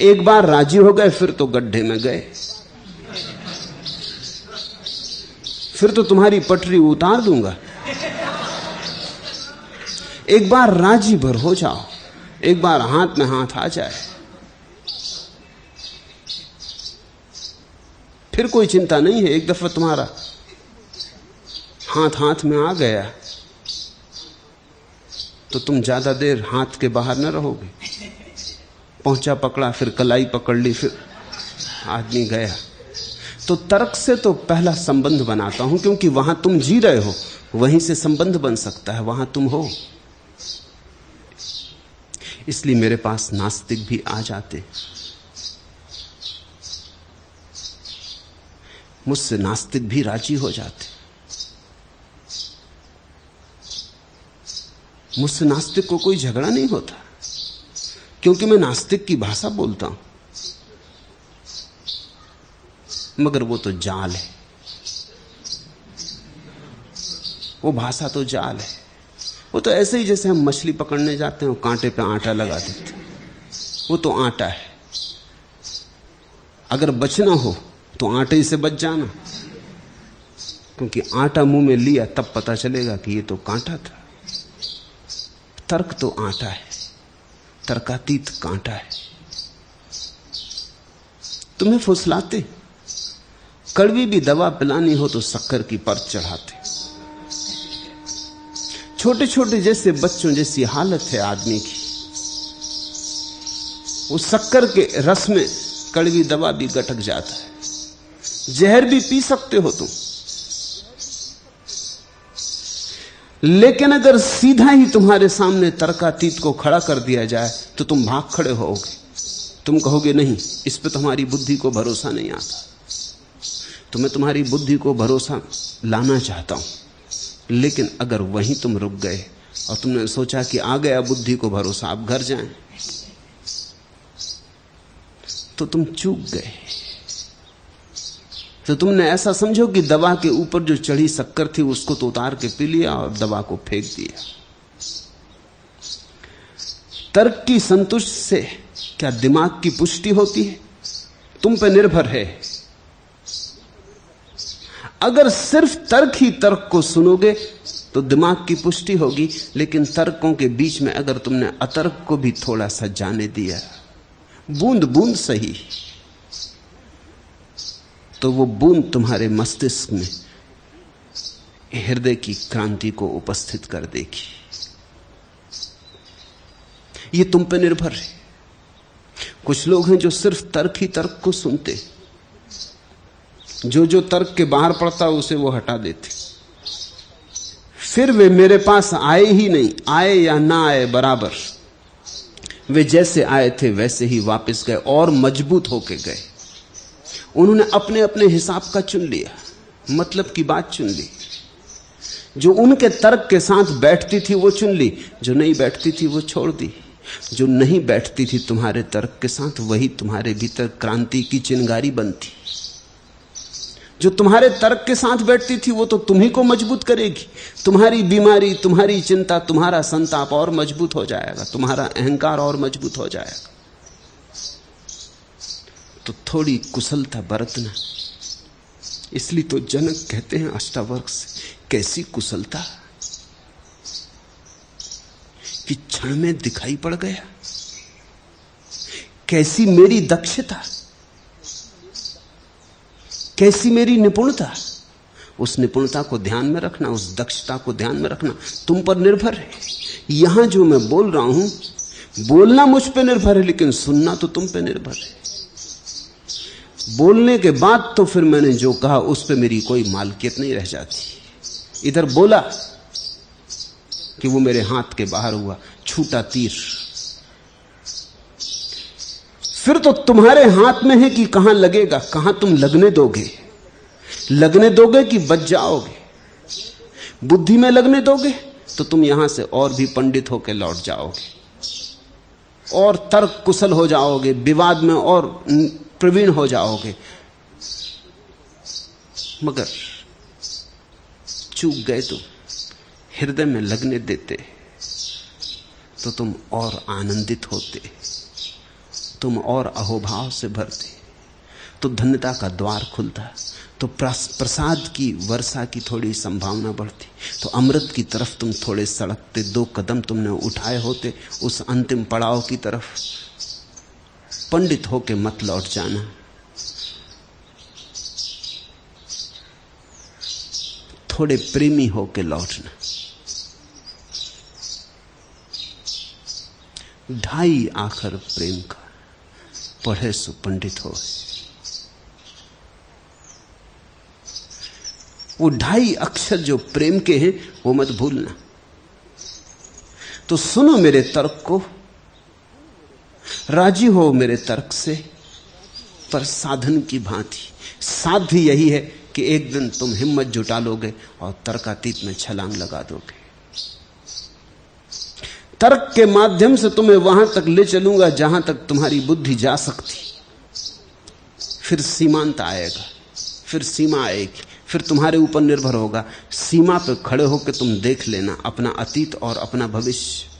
एक बार राजी हो गए फिर तो गड्ढे में गए, फिर तो तुम्हारी पटरी उतार दूंगा। एक बार राजी भर हो जाओ, एक बार हाथ में हाथ आ जाए, फिर कोई चिंता नहीं है। एक दफा तुम्हारा हाथ हाथ में आ गया तो तुम ज्यादा देर हाथ के बाहर न रहोगे। पहुंचा पकड़ा, फिर कलाई पकड़ ली, फिर आदमी गया। तो तर्क से तो पहला संबंध बनाता हूं, क्योंकि वहां तुम जी रहे हो, वहीं से संबंध बन सकता है, वहां तुम हो। इसलिए मेरे पास नास्तिक भी आ जाते, मुझसे नास्तिक भी राजी हो जाते। मुझसे नास्तिक को कोई झगड़ा नहीं होता, क्योंकि मैं नास्तिक की भाषा बोलता हूं। मगर वो तो जाल है, वो भाषा तो जाल है। वो तो ऐसे ही जैसे हम मछली पकड़ने जाते हैं, कांटे पे आटा लगा देते, वो तो आटा है। अगर बचना हो तो आटे से बच जाना, क्योंकि आटा मुंह में लिया तब पता चलेगा कि ये तो कांटा था। तर्क तो आटा है, तर्कातीत कांटा है। तुम्हें फुसलाते, कड़वी भी दवा पिलानी हो तो शक्कर की परत चढ़ाते। छोटे छोटे जैसे बच्चों जैसी हालत है आदमी की। उस शक्कर के रस में कड़वी दवा भी गटक जाता है। जहर भी पी सकते हो तुम, लेकिन अगर सीधा ही तुम्हारे सामने तर्कातीत को खड़ा कर दिया जाए तो तुम भाग खड़े होगे। तुम कहोगे नहीं, इस पे तुम्हारी बुद्धि को भरोसा नहीं आता। तो मैं तुम्हारी बुद्धि को भरोसा लाना चाहता हूं, लेकिन अगर वहीं तुम रुक गए और तुमने सोचा कि आ गया बुद्धि को भरोसा, आप घर जाएं, तो तुम चूक गए। तो तुमने ऐसा समझो कि दवा के ऊपर जो चढ़ी शक्कर थी उसको तो उतार के पी लिया और दवा को फेंक दिया। तर्क की संतुष्टि से क्या दिमाग की पुष्टि होती है? तुम पे निर्भर है। अगर सिर्फ तर्क ही तर्क को सुनोगे तो दिमाग की पुष्टि होगी, लेकिन तर्कों के बीच में अगर तुमने अतर्क को भी थोड़ा सा जाने दिया, बूंद बूंद सही, तो वो बूंद तुम्हारे मस्तिष्क में हृदय की क्रांति को उपस्थित कर देगी। ये तुम पे निर्भर है। कुछ लोग हैं जो सिर्फ तर्क ही तर्क को सुनते, जो जो तर्क के बाहर पड़ता उसे वो हटा देते, फिर वे मेरे पास आए ही नहीं। आए या ना आए बराबर, वे जैसे आए थे वैसे ही वापस गए और मजबूत होके गए। उन्होंने अपने अपने हिसाब का चुन लिया, मतलब की बात चुन ली। जो उनके तर्क के साथ बैठती थी वो चुन ली, जो नहीं बैठती थी वो छोड़ दी। जो नहीं बैठती थी तुम्हारे तर्क के साथ, वही तुम्हारे भीतर क्रांति की चिंगारी बनती। जो तुम्हारे तर्क के साथ बैठती थी वो तो तुम्ही को मजबूत करेगी। तुम्हारी बीमारी, तुम्हारी चिंता, तुम्हारा संताप और मजबूत हो जाएगा, तुम्हारा अहंकार और मजबूत हो जाएगा। तो थोड़ी कुशलता बरतना। इसलिए तो जनक कहते हैं अष्टावक्र से, कैसी कुशलता कि क्षण में दिखाई पड़ गया, कैसी मेरी दक्षता, कैसी मेरी निपुणता। उस निपुणता को ध्यान में रखना, उस दक्षता को ध्यान में रखना, तुम पर निर्भर है। यहां जो मैं बोल रहा हूं, बोलना मुझ पे निर्भर है, लेकिन सुनना तो तुम पे निर्भर है। बोलने के बाद तो फिर मैंने जो कहा उस पे मेरी कोई मालकियत नहीं रह जाती। इधर बोला कि वो मेरे हाथ के बाहर हुआ, छूटा तीर, फिर तो तुम्हारे हाथ में है कि कहां लगेगा, कहां तुम लगने दोगे। लगने दोगे कि बच जाओगे। बुद्धि में लगने दोगे तो तुम यहां से और भी पंडित होकर लौट जाओगे और तर्क कुशल हो जाओगे, विवाद में और प्रवीण हो जाओगे। मगर चूक गए तो हृदय में लगने देते तो तुम और आनंदित होते, तुम और अहोभाव से भरते, तो धन्यता का द्वार खुलता, तो प्रसाद की वर्षा की थोड़ी संभावना बढ़ती, तो अमृत की तरफ तुम थोड़े सड़कते। 2 कदम तुमने उठाए होते उस अंतिम पड़ाव की तरफ। पंडित होके मत लौट जाना, थोड़े प्रेमी होके लौटना। 2.5 आखर प्रेम का, पढ़े सो पंडित हो। वो 2.5 अक्षर जो प्रेम के हैं वो मत भूलना। तो सुनो मेरे तर्क को, राजी हो मेरे तर्क से, पर साधन की भांति। साध्य यही है कि एक दिन तुम हिम्मत जुटा लोगे और तर्कातीत में छलांग लगा दोगे। तर्क के माध्यम से तुम्हें वहां तक ले चलूंगा जहां तक तुम्हारी बुद्धि जा सकती। फिर सीमांत आएगा, फिर सीमा आएगी, फिर तुम्हारे ऊपर निर्भर होगा। सीमा पर खड़े होकर तुम देख लेना अपना अतीत और अपना भविष्य।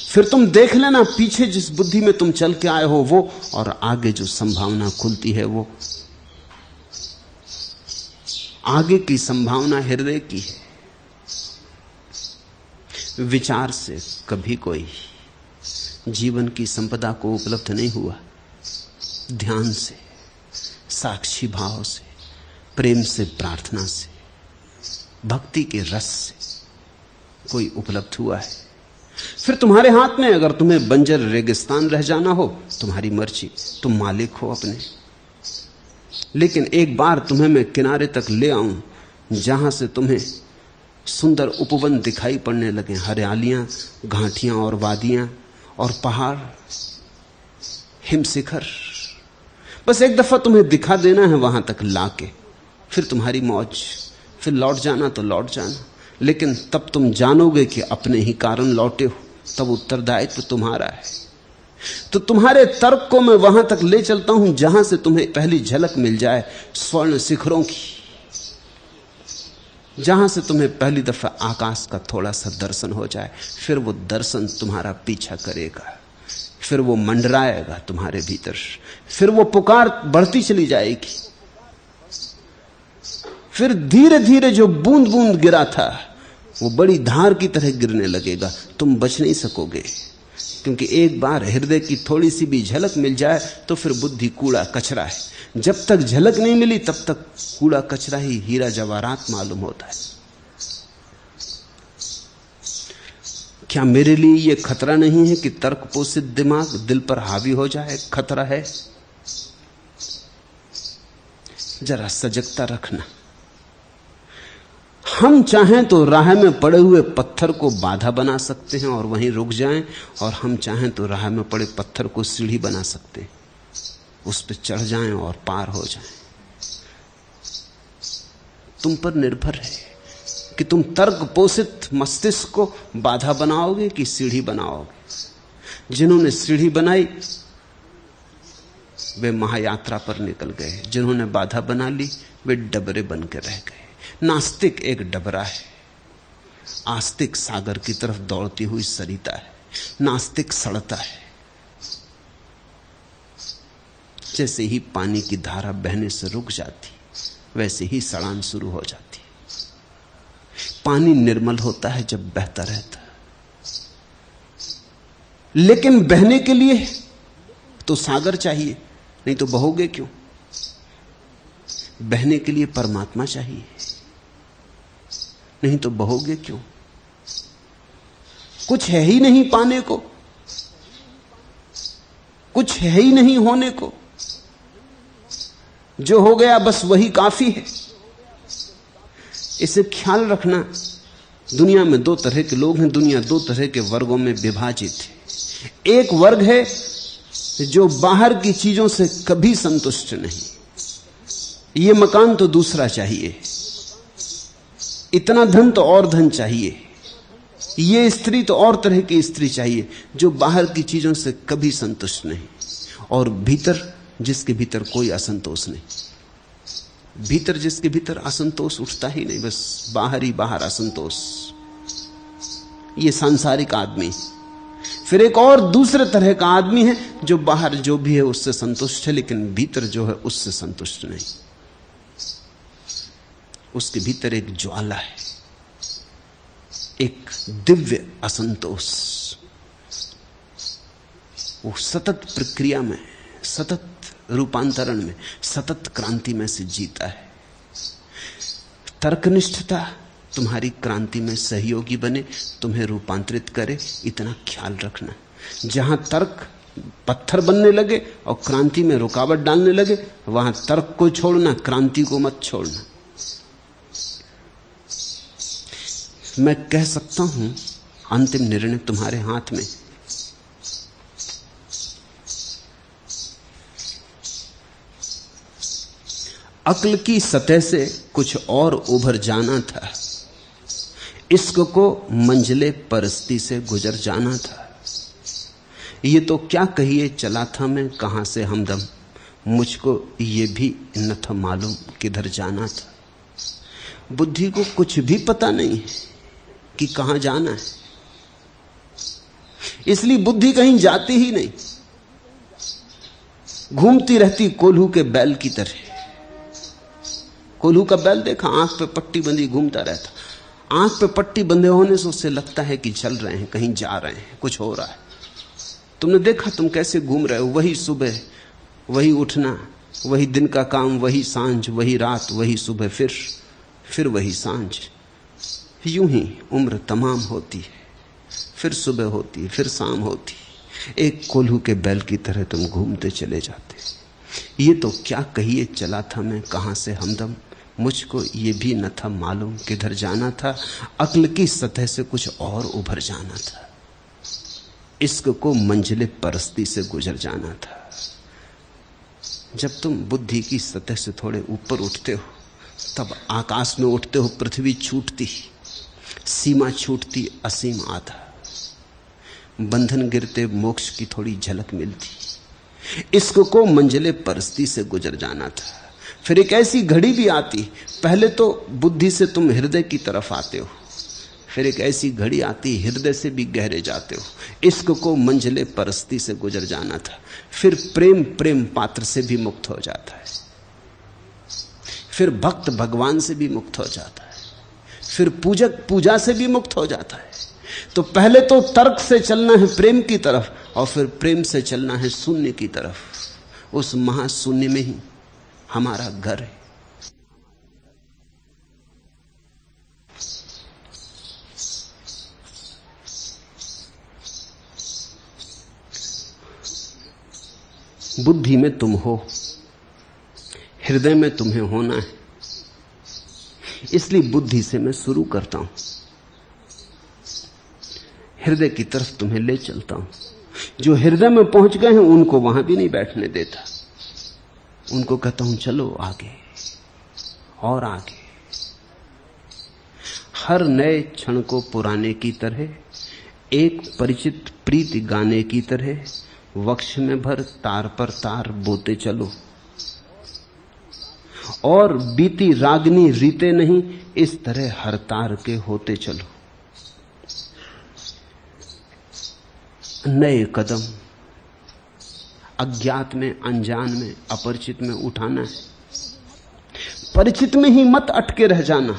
फिर तुम देख लेना पीछे जिस बुद्धि में तुम चल के आए हो वो, और आगे जो संभावना खुलती है वो। आगे की संभावना हृदय की है। विचार से कभी कोई जीवन की संपदा को उपलब्ध नहीं हुआ। ध्यान से, साक्षी भाव से, प्रेम से, प्रार्थना से, भक्ति के रस से कोई उपलब्ध हुआ है। फिर तुम्हारे हाथ में, अगर तुम्हें बंजर रेगिस्तान रह जाना हो, तुम्हारी मर्जी, तुम मालिक हो अपने। लेकिन एक बार तुम्हें मैं किनारे तक ले आऊं जहां से तुम्हें सुंदर उपवन दिखाई पड़ने लगे, हरियालियां, घाटियां और वादियां और पहाड़, हिमशिखर। बस एक दफा तुम्हें दिखा देना है वहां तक लाके, फिर तुम्हारी मौज। फिर लौट जाना तो लौट जाना, लेकिन तब तुम जानोगे कि अपने ही कारण लौटे हो, तब उत्तरदायित्व तुम्हारा है। तो तुम्हारे तर्क को मैं वहां तक ले चलता हूं जहां से तुम्हें पहली झलक मिल जाए स्वर्ण शिखरों की, जहां से तुम्हें पहली दफा आकाश का थोड़ा सा दर्शन हो जाए। फिर वो दर्शन तुम्हारा पीछा करेगा, फिर वो मंडराएगा तुम्हारे भीतर, फिर वो पुकार बढ़ती चली जाएगी। फिर धीरे धीरे जो बूंद बूंद गिरा था वो बड़ी धार की तरह गिरने लगेगा। तुम बच नहीं सकोगे, क्योंकि एक बार हृदय की थोड़ी सी भी झलक मिल जाए तो फिर बुद्धि कूड़ा कचरा है। जब तक झलक नहीं मिली तब तक कूड़ा कचरा ही हीरा जवाहरात मालूम होता है। क्या मेरे लिए यह खतरा नहीं है कि तर्क पोषित दिमाग दिल पर हावी हो जाए? खतरा है। जरा सजगता रखना। हम चाहें तो राह में पड़े हुए पत्थर को बाधा बना सकते हैं और वहीं रुक जाएं, और हम चाहें तो राह में पड़े पत्थर को सीढ़ी बना सकते हैं, उस पर चढ़ जाएं और पार हो जाएं। तुम पर निर्भर है कि तुम तर्क पोषित मस्तिष्क को बाधा बनाओगे कि सीढ़ी बनाओगे। जिन्होंने सीढ़ी बनाई वे महायात्रा पर निकल गए, जिन्होंने बाधा बना ली वे डबरे बन के रह गए। नास्तिक एक डबरा है, आस्तिक सागर की तरफ दौड़ती हुई सरिता है। नास्तिक सड़ता है, जैसे ही पानी की धारा बहने से रुक जाती वैसे ही सड़ान शुरू हो जाती। पानी निर्मल होता है जब बहता रहता है, लेकिन बहने के लिए तो सागर चाहिए, नहीं तो बहोगे क्यों? बहने के लिए परमात्मा चाहिए, नहीं तो बहोगे क्यों? कुछ है ही नहीं पाने को, कुछ है ही नहीं होने को, जो हो गया बस वही काफी है। इसे ख्याल रखना। दुनिया में दो तरह के लोग हैं, दुनिया दो तरह के वर्गों में विभाजित है। एक वर्ग है जो बाहर की चीजों से कभी संतुष्ट नहीं, ये मकान तो दूसरा चाहिए, इतना धन तो और धन चाहिए, ये स्त्री तो और तरह की स्त्री चाहिए, जो बाहर की चीजों से कभी संतुष्ट नहीं। और भीतर, जिसके भीतर कोई असंतोष नहीं, भीतर जिसके भीतर असंतोष उठता ही नहीं, बस बाहर ही बाहर असंतोष, ये सांसारिक आदमी। फिर एक और दूसरे तरह का आदमी है जो बाहर जो भी है उससे संतुष्ट है, लेकिन भीतर जो है उससे संतुष्ट नहीं। उसके भीतर एक ज्वाला है, एक दिव्य असंतोष। वो सतत प्रक्रिया में, सतत रूपांतरण में, सतत क्रांति में से जीता है। तर्कनिष्ठता तुम्हारी क्रांति में सहयोगी बने, तुम्हें रूपांतरित करे, इतना ख्याल रखना। जहां तर्क पत्थर बनने लगे और क्रांति में रुकावट डालने लगे, वहां तर्क को छोड़ना, क्रांति को मत छोड़ना। मैं कह सकता हूं अंतिम निर्णय तुम्हारे हाथ में। अक्ल की सतह से कुछ और उभर जाना था, इश्क को मंजिले परस्ती से गुजर जाना था। ये तो क्या कहिए चला था मैं कहां से हमदम, मुझको ये भी न था मालूम किधर जाना था। बुद्धि को कुछ भी पता नहीं है कि कहां जाना है, इसलिए बुद्धि कहीं जाती ही नहीं, घूमती रहती कोल्हू के बैल की तरह। कोल्हू का बैल देखा, आंख पे पट्टी बंधी घूमता रहता। आंख पे पट्टी बंधे होने से उससे लगता है कि चल रहे हैं, कहीं जा रहे हैं, कुछ हो रहा है। तुमने देखा तुम कैसे घूम रहे हो, वही सुबह, वही उठना, वही दिन का काम, वही सांझ, वही रात, वही सुबह, फिर वही सांझ। यूं ही उम्र तमाम होती है, फिर सुबह होती है, फिर शाम होती है। एक कोल्हू के बैल की तरह तुम घूमते चले जाते। ये तो क्या कहिए चला था मैं कहां से हमदम, मुझको ये भी न था मालूम किधर जाना था। अक्ल की सतह से कुछ और उभर जाना था, इश्क को मंजिले परस्ती से गुजर जाना था। जब तुम बुद्धि की सतह से थोड़े ऊपर उठते हो, तब आकाश में उठते हो, पृथ्वी छूटती, सीमा छूटती, असीम आता, बंधन गिरते, मोक्ष की थोड़ी झलक मिलती। इश्क को मंजिले परस्ती से गुजर जाना था। फिर एक ऐसी घड़ी भी आती, पहले तो बुद्धि से तुम हृदय की तरफ आते हो, फिर एक ऐसी घड़ी आती हृदय से भी गहरे जाते हो। इश्क को मंजिले परस्ती से गुजर जाना था। फिर प्रेम प्रेम पात्र से भी मुक्त हो जाता है, फिर भक्त भगवान से भी मुक्त हो जाता है, फिर पूजक पूजा से भी मुक्त हो जाता है। तो पहले तो तर्क से चलना है प्रेम की तरफ, और फिर प्रेम से चलना है शून्य की तरफ। उस महाशून्य में ही हमारा घर है। बुद्धि में तुम हो, हृदय में तुम्हें होना है। इसलिए बुद्धि से मैं शुरू करता हूं, हृदय की तरफ तुम्हें ले चलता हूं। जो हृदय में पहुंच गए हैं उनको वहां भी नहीं बैठने देता, उनको कहता हूं चलो आगे और आगे। हर नए क्षण को पुराने की तरह एक परिचित प्रीति गाने की तरह वक्ष में भर तार पर तार बोते चलो, और बीती रागनी रीते नहीं, इस तरह हर तार के होते चलो। नए कदम अज्ञात में, अनजान में, अपरिचित में उठाना है। परिचित में ही मत अटके रह जाना।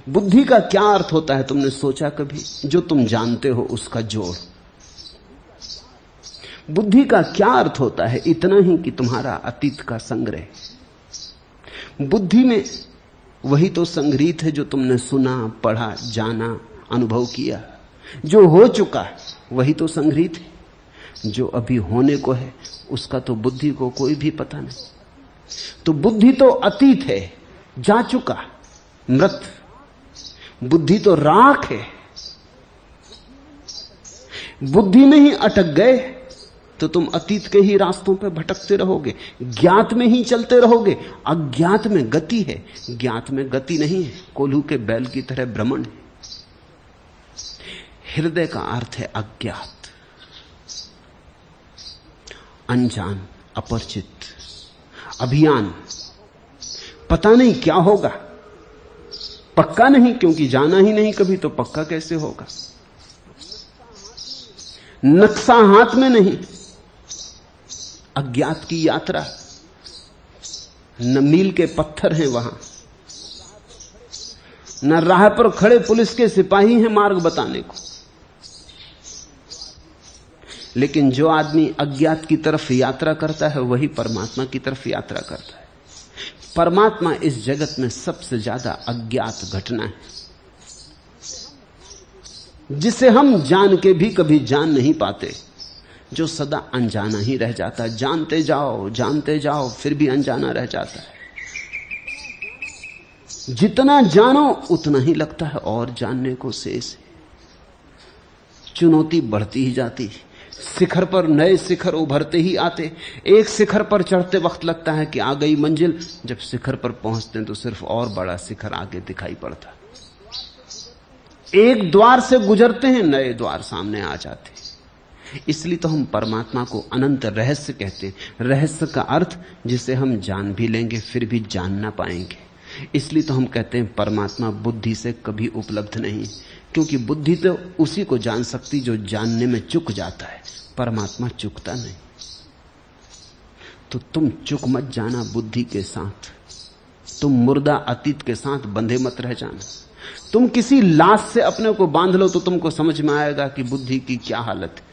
बुद्धि का क्या अर्थ होता है, तुमने सोचा कभी? जो तुम जानते हो उसका जोड़। बुद्धि का क्या अर्थ होता है? इतना ही कि तुम्हारा अतीत का संग्रह। बुद्धि में वही तो संग्रहित है जो तुमने सुना, पढ़ा, जाना, अनुभव किया। जो हो चुका है वही तो संग्रहित है। जो अभी होने को है उसका तो बुद्धि को कोई भी पता नहीं। तो बुद्धि तो अतीत है, जा चुका, मृत। बुद्धि तो राख है। बुद्धि में ही अटक गए तो तुम अतीत के ही रास्तों पर भटकते रहोगे, ज्ञात में ही चलते रहोगे। अज्ञात में गति है, ज्ञात में गति नहीं है। कोल्हू के बैल की तरह भ्रमण है। हृदय का अर्थ है अज्ञात, अनजान, अपरिचित, अभियान। पता नहीं क्या होगा, पक्का नहीं, क्योंकि जाना ही नहीं कभी, तो पक्का कैसे होगा। नक्शा हाथ में नहीं, अज्ञात की यात्रा। न मील के पत्थर हैं वहां, न राह पर खड़े पुलिस के सिपाही हैं मार्ग बताने को। लेकिन जो आदमी अज्ञात की तरफ यात्रा करता है वही परमात्मा की तरफ यात्रा करता है। परमात्मा इस जगत में सबसे ज्यादा अज्ञात घटना है, जिसे हम जान के भी कभी जान नहीं पाते, जो सदा अनजाना ही रह जाता है। जानते जाओ फिर भी अनजाना रह जाता है। जितना जानो उतना ही लगता है और जानने को शेष है। चुनौती बढ़ती ही जाती है। शिखर पर नए शिखर उभरते ही आते। एक शिखर पर चढ़ते वक्त लगता है कि आ गई मंजिल, जब शिखर पर पहुंचते हैं तो सिर्फ और बड़ा शिखर आगे दिखाई पड़ता। एक द्वार से गुजरते हैं, नए द्वार सामने आ जाते। इसलिए तो हम परमात्मा को अनंत रहस्य कहते हैं। रहस्य का अर्थ जिसे हम जान भी लेंगे फिर भी जान ना पाएंगे। इसलिए तो हम कहते हैं परमात्मा बुद्धि से कभी उपलब्ध नहीं, क्योंकि बुद्धि तो उसी को जान सकती जो जानने में चूक जाता है। परमात्मा चूकता नहीं। तो तुम चूक मत जाना बुद्धि के साथ। तुम मुर्दा अतीत के साथ बंधे मत रह जाना। तुम किसी लाश से अपने को बांध लो तो तुमको समझ में आएगा कि बुद्धि की क्या हालत है।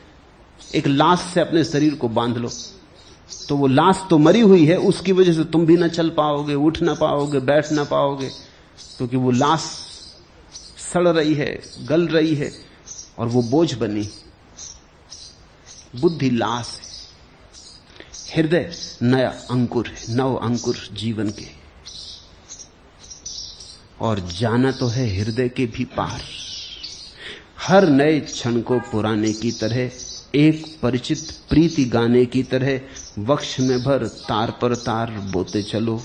एक लाश से अपने शरीर को बांध लो तो वो लाश तो मरी हुई है, उसकी वजह से तुम भी ना चल पाओगे, उठ ना पाओगे, बैठ ना पाओगे, क्योंकि वो लाश सड़ रही है, गल रही है और वो बोझ बनी। बुद्धि लाश है, हृदय नया अंकुर है, नव अंकुर जीवन के। और जाना तो है हृदय के भी पार। हर नए क्षण को पुराने की तरह, एक परिचित प्रीति गाने की तरह वक्ष में भर तार पर तार बोते चलो,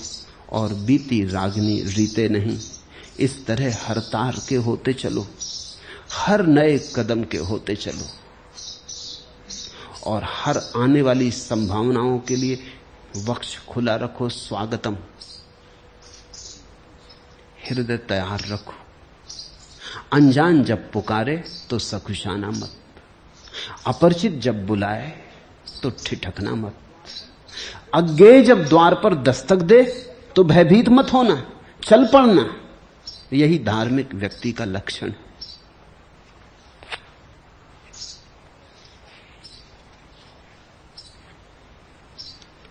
और बीती रागनी रीते नहीं, इस तरह हर तार के होते चलो, हर नए कदम के होते चलो, और हर आने वाली संभावनाओं के लिए वक्ष खुला रखो। स्वागतम, हृदय तैयार रखो। अनजान जब पुकारे तो सकुशाना मत, अपरिचित जब बुलाए तो ठिठकना मत, अज्ञेय जब द्वार पर दस्तक दे तो भयभीत मत होना, चल पड़ना। यही धार्मिक व्यक्ति का लक्षण है।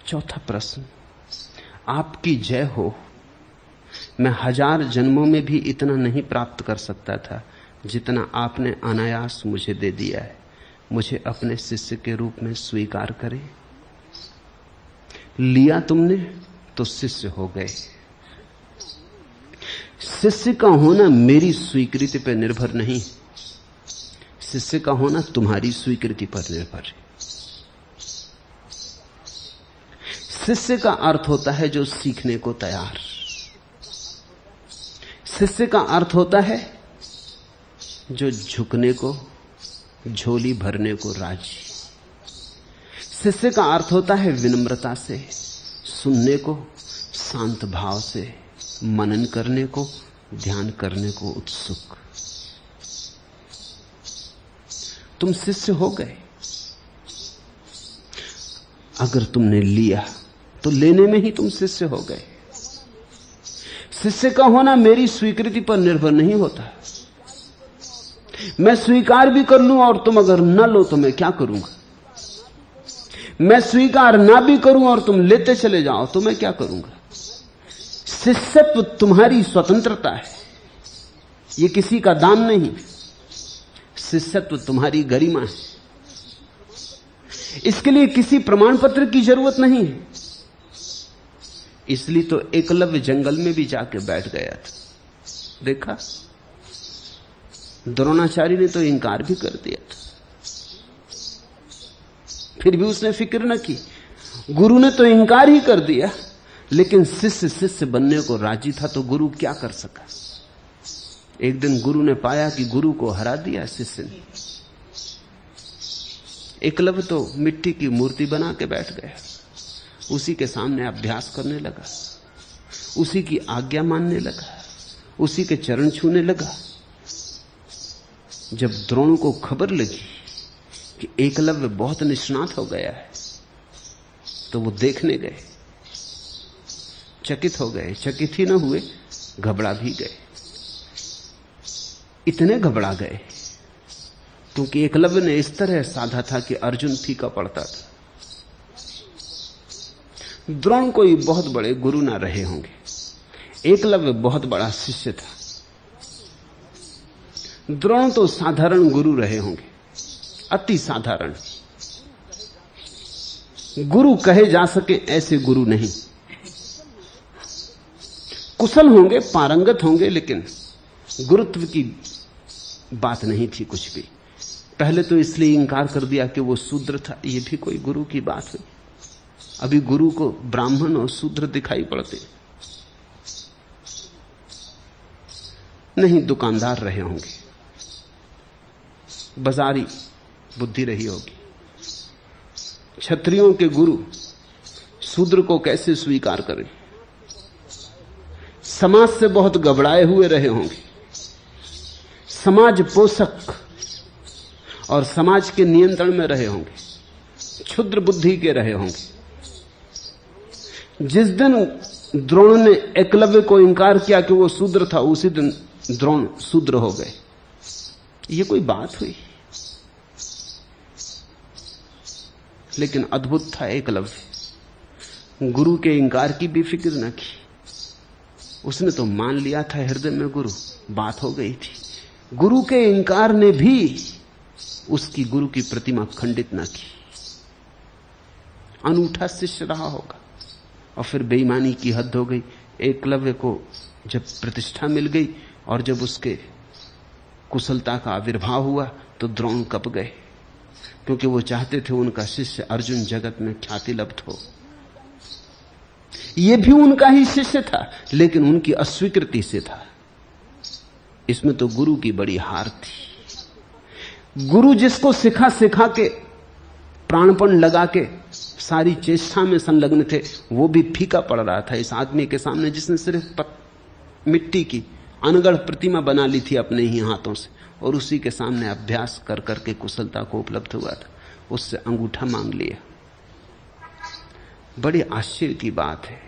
चौथा प्रश्न, आपकी जय हो। मैं 1000 जन्मों में भी इतना नहीं प्राप्त कर सकता था जितना आपने अनायास मुझे दे दिया है। मुझे अपने शिष्य के रूप में स्वीकार करें। लिया तुमने तो शिष्य हो गए। शिष्य का होना मेरी स्वीकृति पर निर्भर नहीं, शिष्य का होना तुम्हारी स्वीकृति पर निर्भर है। शिष्य का अर्थ होता है जो सीखने को तैयार। शिष्य का अर्थ होता है जो झुकने को झोली भरने को राजी। शिष्य का अर्थ होता है विनम्रता से सुनने को, शांत भाव से मनन करने को, ध्यान करने को उत्सुक। तुम शिष्य हो गए। अगर तुमने लिया तो लेने में ही तुम शिष्य हो गए। शिष्य का होना मेरी स्वीकृति पर निर्भर नहीं होता। मैं स्वीकार भी कर लूं और तुम अगर न लो तो मैं क्या करूंगा? मैं स्वीकार ना भी करूं और तुम लेते चले जाओ तो मैं क्या करूंगा? शिष्यत्व तुम्हारी स्वतंत्रता है, यह किसी का दान नहीं। शिष्यत्व तुम्हारी गरिमा है, इसके लिए किसी प्रमाण पत्र की जरूरत नहीं है। इसलिए तो एकलव्य जंगल में भी जाके बैठ गया था। देखा, द्रोणाचार्य ने तो इंकार भी कर दिया था, फिर भी उसने फिक्र न की। गुरु ने तो इंकार ही कर दिया, लेकिन शिष्य शिष्य बनने को राजी था, तो गुरु क्या कर सका? एक दिन गुरु ने पाया कि गुरु को हरा दिया शिष्य ने। एकलव्य तो मिट्टी की मूर्ति बना के बैठ गया, उसी के सामने अभ्यास करने लगा, उसी की आज्ञा मानने लगा, उसी के चरण छूने लगा। जब द्रोण को खबर लगी कि एकलव्य बहुत निष्णात हो गया है, तो वो देखने गए, चकित हो गए। चकित ही न हुए, घबरा भी गए। इतने घबरा गए क्योंकि एकलव्य ने इस तरह साधा था कि अर्जुन फीका पड़ता था। द्रोण कोई बहुत बड़े गुरु ना रहे होंगे, एकलव्य बहुत बड़ा शिष्य था। द्रोण तो साधारण गुरु रहे होंगे, अति साधारण। गुरु कहे जा सके ऐसे गुरु नहीं। कुशल होंगे, पारंगत होंगे, लेकिन गुरुत्व की बात नहीं थी कुछ भी। पहले तो इसलिए इंकार कर दिया कि वो शूद्र था, ये भी कोई गुरु की बात हुई? अभी गुरु को ब्राह्मण और शूद्र दिखाई पड़ते नहीं। दुकानदार रहे होंगे, बाजारी बुद्धि रही होगी। क्षत्रियों के गुरु शूद्र को कैसे स्वीकार करें? समाज से बहुत घबराए हुए रहे होंगे, समाज पोषक और समाज के नियंत्रण में रहे होंगे, क्षुद्र बुद्धि के रहे होंगे। जिस दिन द्रोण ने एकलव्य को इंकार किया कि वो शूद्र था, उसी दिन द्रोण शूद्र हो गए। ये कोई बात हुई? लेकिन अद्भुत था एकलव्य, गुरु के इंकार की भी फिक्र न की। उसने तो मान लिया था हृदय में गुरु, बात हो गई थी। गुरु के इंकार ने भी उसकी गुरु की प्रतिमा खंडित न की। अनूठा शिष्य रहा होगा। और फिर बेईमानी की हद हो गई। एकलव्य को जब प्रतिष्ठा मिल गई और जब उसके कुशलता का आविर्भाव हुआ, तो द्रोण कप गए, क्योंकि वो चाहते थे उनका शिष्य अर्जुन जगत में ख्याति लब्ध हो। ये भी उनका ही शिष्य था, लेकिन उनकी अस्वीकृति से था। इसमें तो गुरु की बड़ी हार थी। गुरु जिसको सिखा सिखा के, प्राणपण लगा के सारी चेष्टा में संलग्न थे, वो भी फीका पड़ रहा था इस आदमी के सामने जिसने सिर्फ मिट्टी की अनगढ़ प्रतिमा बना ली थी अपने ही हाथों से, और उसी के सामने अभ्यास कर करके कुशलता को उपलब्ध हुआ था। उससे अंगूठा मांग लिया। बड़ी आश्चर्य की बात है,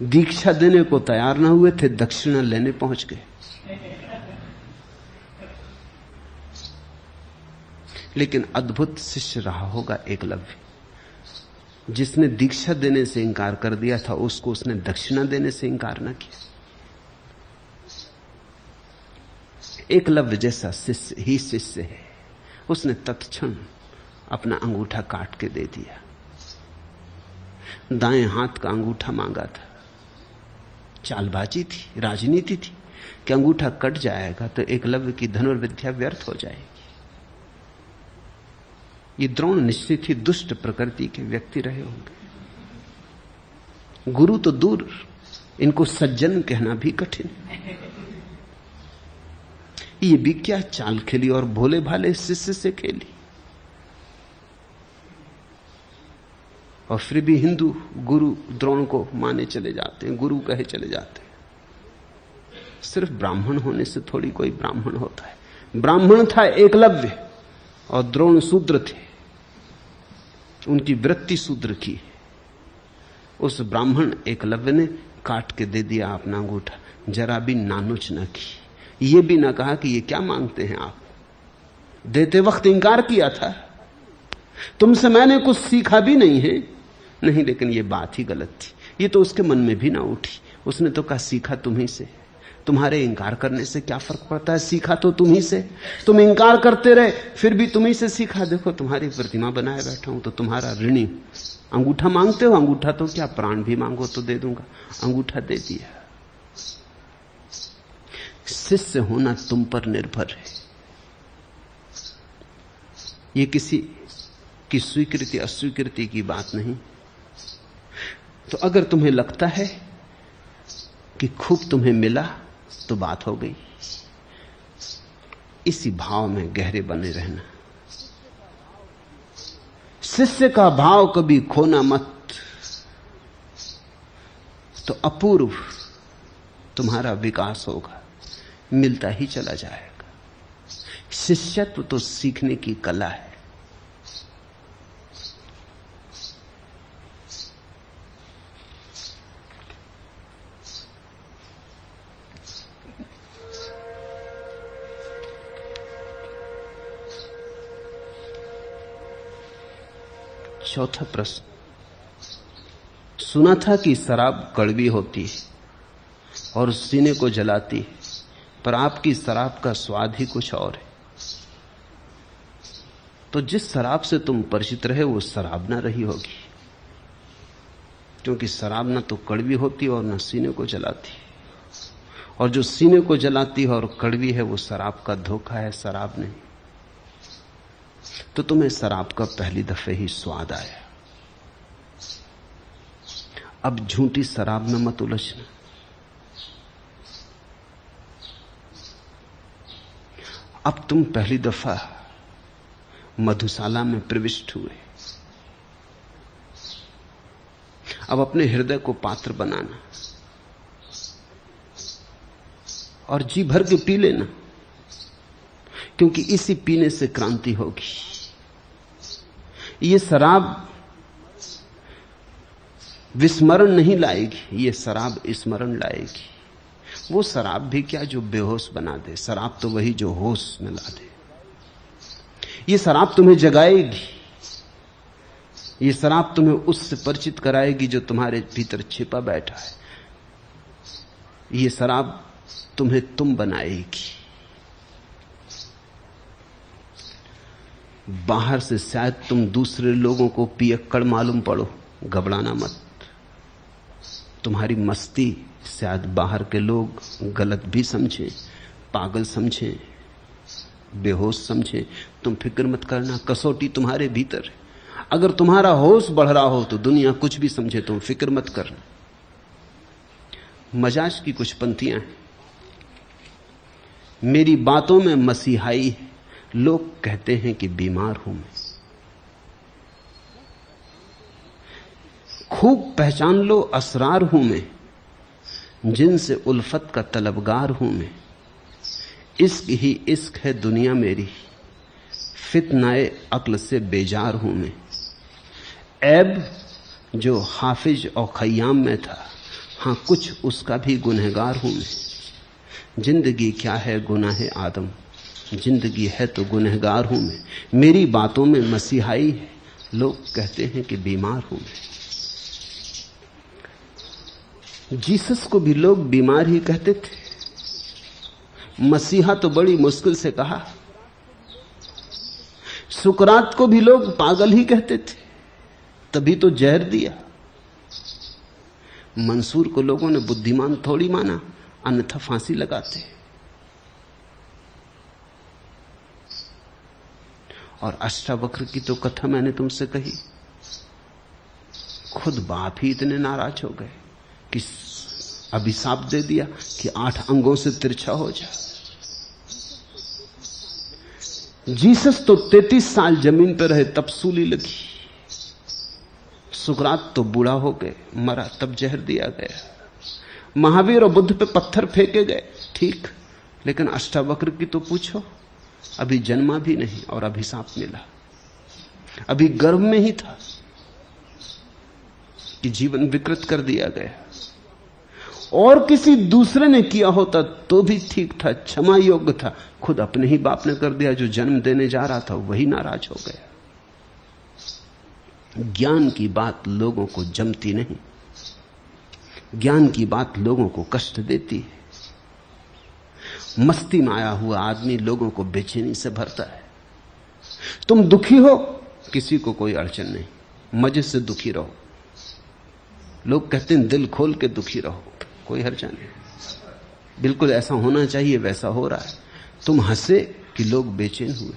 दीक्षा देने को तैयार ना हुए थे, दक्षिणा लेने पहुंच गए। लेकिन अद्भुत शिष्य रहा होगा एकलव्य। जिसने दीक्षा देने से इंकार कर दिया था, उसको उसने दक्षिणा देने से इंकार ना किया। एकलव्य जैसा शिष्य ही शिष्य है। उसने तत्क्षण अपना अंगूठा काट के दे दिया। दाएं हाथ का अंगूठा मांगा था। चालबाजी थी, राजनीति थी कि अंगूठा कट जाएगा तो एकलव्य की धनुर्विद्या व्यर्थ हो जाएगी। ये द्रोण निश्चित ही दुष्ट प्रकृति के व्यक्ति रहे होंगे। गुरु तो दूर, इनको सज्जन कहना भी कठिन। ये भी क्या चाल खेली और भोले भाले शिष्य से खेली। और फिर भी हिंदू गुरु द्रोण को माने चले जाते हैं, गुरु कहे चले जाते हैं। सिर्फ ब्राह्मण होने से थोड़ी कोई ब्राह्मण होता है। ब्राह्मण था एकलव्य और द्रोण शूद्र थे, उनकी वृत्ति शूद्र की। उस ब्राह्मण एकलव्य ने काट के दे दिया अपना अंगूठा, जरा भी नानुच न की, ये भी ना कहा कि ये क्या मांगते हैं आप। देते वक्त इंकार किया था, तुमसे मैंने कुछ सीखा भी नहीं है। नहीं, लेकिन ये बात ही गलत थी, ये तो उसके मन में भी ना उठी। उसने तो कहा सीखा तुम्ही से, तुम्हारे इंकार करने से क्या फर्क पड़ता है, सीखा तो तुम्ही से। तुम इंकार करते रहे, फिर भी तुम्ही से सीखा। देखो तुम्हारी प्रतिमा बनाए बैठा हूं तो तुम्हारा ऋणी। अंगूठा मांगते हो, अंगूठा तो क्या, प्राण भी मांगो तो दे दूंगा। अंगूठा दे दिया। शिष्य होना तुम पर निर्भर है। ये किसी की स्वीकृति अस्वीकृति की बात नहीं। तो अगर तुम्हें लगता है कि खूब तुम्हें मिला तो बात हो गई। इसी भाव में गहरे बने रहना। शिष्य का भाव कभी खोना मत, तो अपूर्व तुम्हारा विकास होगा, मिलता ही चला जाएगा। शिष्यत्व तो सीखने की कला है। चौथा प्रश्न, सुना था कि शराब कड़वी होती है और सीने को जलाती है, पर आपकी शराब का स्वाद ही कुछ और है। तो जिस शराब से तुम परिचित रहे वो शराब ना रही होगी, क्योंकि शराब ना तो कड़वी होती और ना सीने को जलाती। और जो सीने को जलाती है और कड़वी है वो शराब का धोखा है, शराब नहीं। तो तुम्हें शराब का पहली दफे ही स्वाद आया। अब झूठी शराब में मत उलझना। अब तुम पहली दफा मधुशाला में प्रविष्ट हुए। अब अपने हृदय को पात्र बनाना और जी भर के पी लेना, क्योंकि इसी पीने से क्रांति होगी। ये शराब विस्मरण नहीं लाएगी, ये शराब स्मरण लाएगी। वो शराब भी क्या जो बेहोश बना दे, शराब तो वही जो होश में ला दे। ये शराब तुम्हें जगाएगी, ये शराब तुम्हें उससे परिचित कराएगी जो तुम्हारे भीतर छिपा बैठा है। ये शराब तुम्हें तुम बनाएगी। बाहर से शायद तुम दूसरे लोगों को पियक्कड़ मालूम पड़ो, घबराना मत। तुम्हारी मस्ती शायद बाहर के लोग गलत भी समझें, पागल समझें, बेहोश समझें। तुम फिक्र मत करना, कसौटी तुम्हारे भीतर है। अगर तुम्हारा होश बढ़ रहा हो तो दुनिया कुछ भी समझे, तुम फिक्र मत करना। मजाज की कुछ पंक्तियां हैं। मेरी बातों में मसीहाई है, लोग कहते हैं कि बीमार हूं मैं। खूब पहचान लो असरार हूं मैं, जिनसे उल्फत का तलबगार हूं मैं। इश्क ही इश्क है दुनिया मेरी, फितनाए अक्ल से बेजार हूं मैं। ऐब जो हाफिज और खय्याम में था, हां कुछ उसका भी गुनहगार हूं मैं। जिंदगी क्या है गुनाह आदम, जिंदगी है तो गुनहगार हूं मैं। मेरी बातों में मसीहाई है, लोग कहते हैं कि बीमार हूं मैं। जीसस को भी लोग बीमार ही कहते थे, मसीहा तो बड़ी मुश्किल से कहा। सुकरात को भी लोग पागल ही कहते थे, तभी तो जहर दिया। मंसूर को लोगों ने बुद्धिमान थोड़ी माना, अन्यथा फांसी लगाते। और अष्टावक्र की तो कथा मैंने तुमसे कही, खुद बाप ही इतने नाराज हो गए कि अभिशाप दे दिया कि 8 अंगों से तिरछा हो जा। जीसस तो 33 साल जमीन पर रहे तब सूली लगी। सुकरात तो बूढ़ा हो गए, मरा तब जहर दिया गया। महावीर और बुद्ध पे पत्थर फेंके गए, ठीक, लेकिन अष्टावक्र की तो पूछो, अभी जन्मा भी नहीं और अभिशाप मिला। अभी गर्भ में ही था कि जीवन विकृत कर दिया गया। और किसी दूसरे ने किया होता तो भी ठीक था, क्षमा योग्य था। खुद अपने ही बाप ने कर दिया। जो जन्म देने जा रहा था वही नाराज हो गया। ज्ञान की बात लोगों को जमती नहीं, ज्ञान की बात लोगों को कष्ट देती है। मस्ती में आया हुआ आदमी लोगों को बेचैनी से भरता है। तुम दुखी हो, किसी को कोई अड़चन नहीं, मजे से दुखी रहो। लोग कहते हैं दिल खोल के दुखी रहो, कोई हर्जा नहीं। बिल्कुल ऐसा होना चाहिए, वैसा हो रहा है। तुम हंसे कि लोग बेचैन हुए।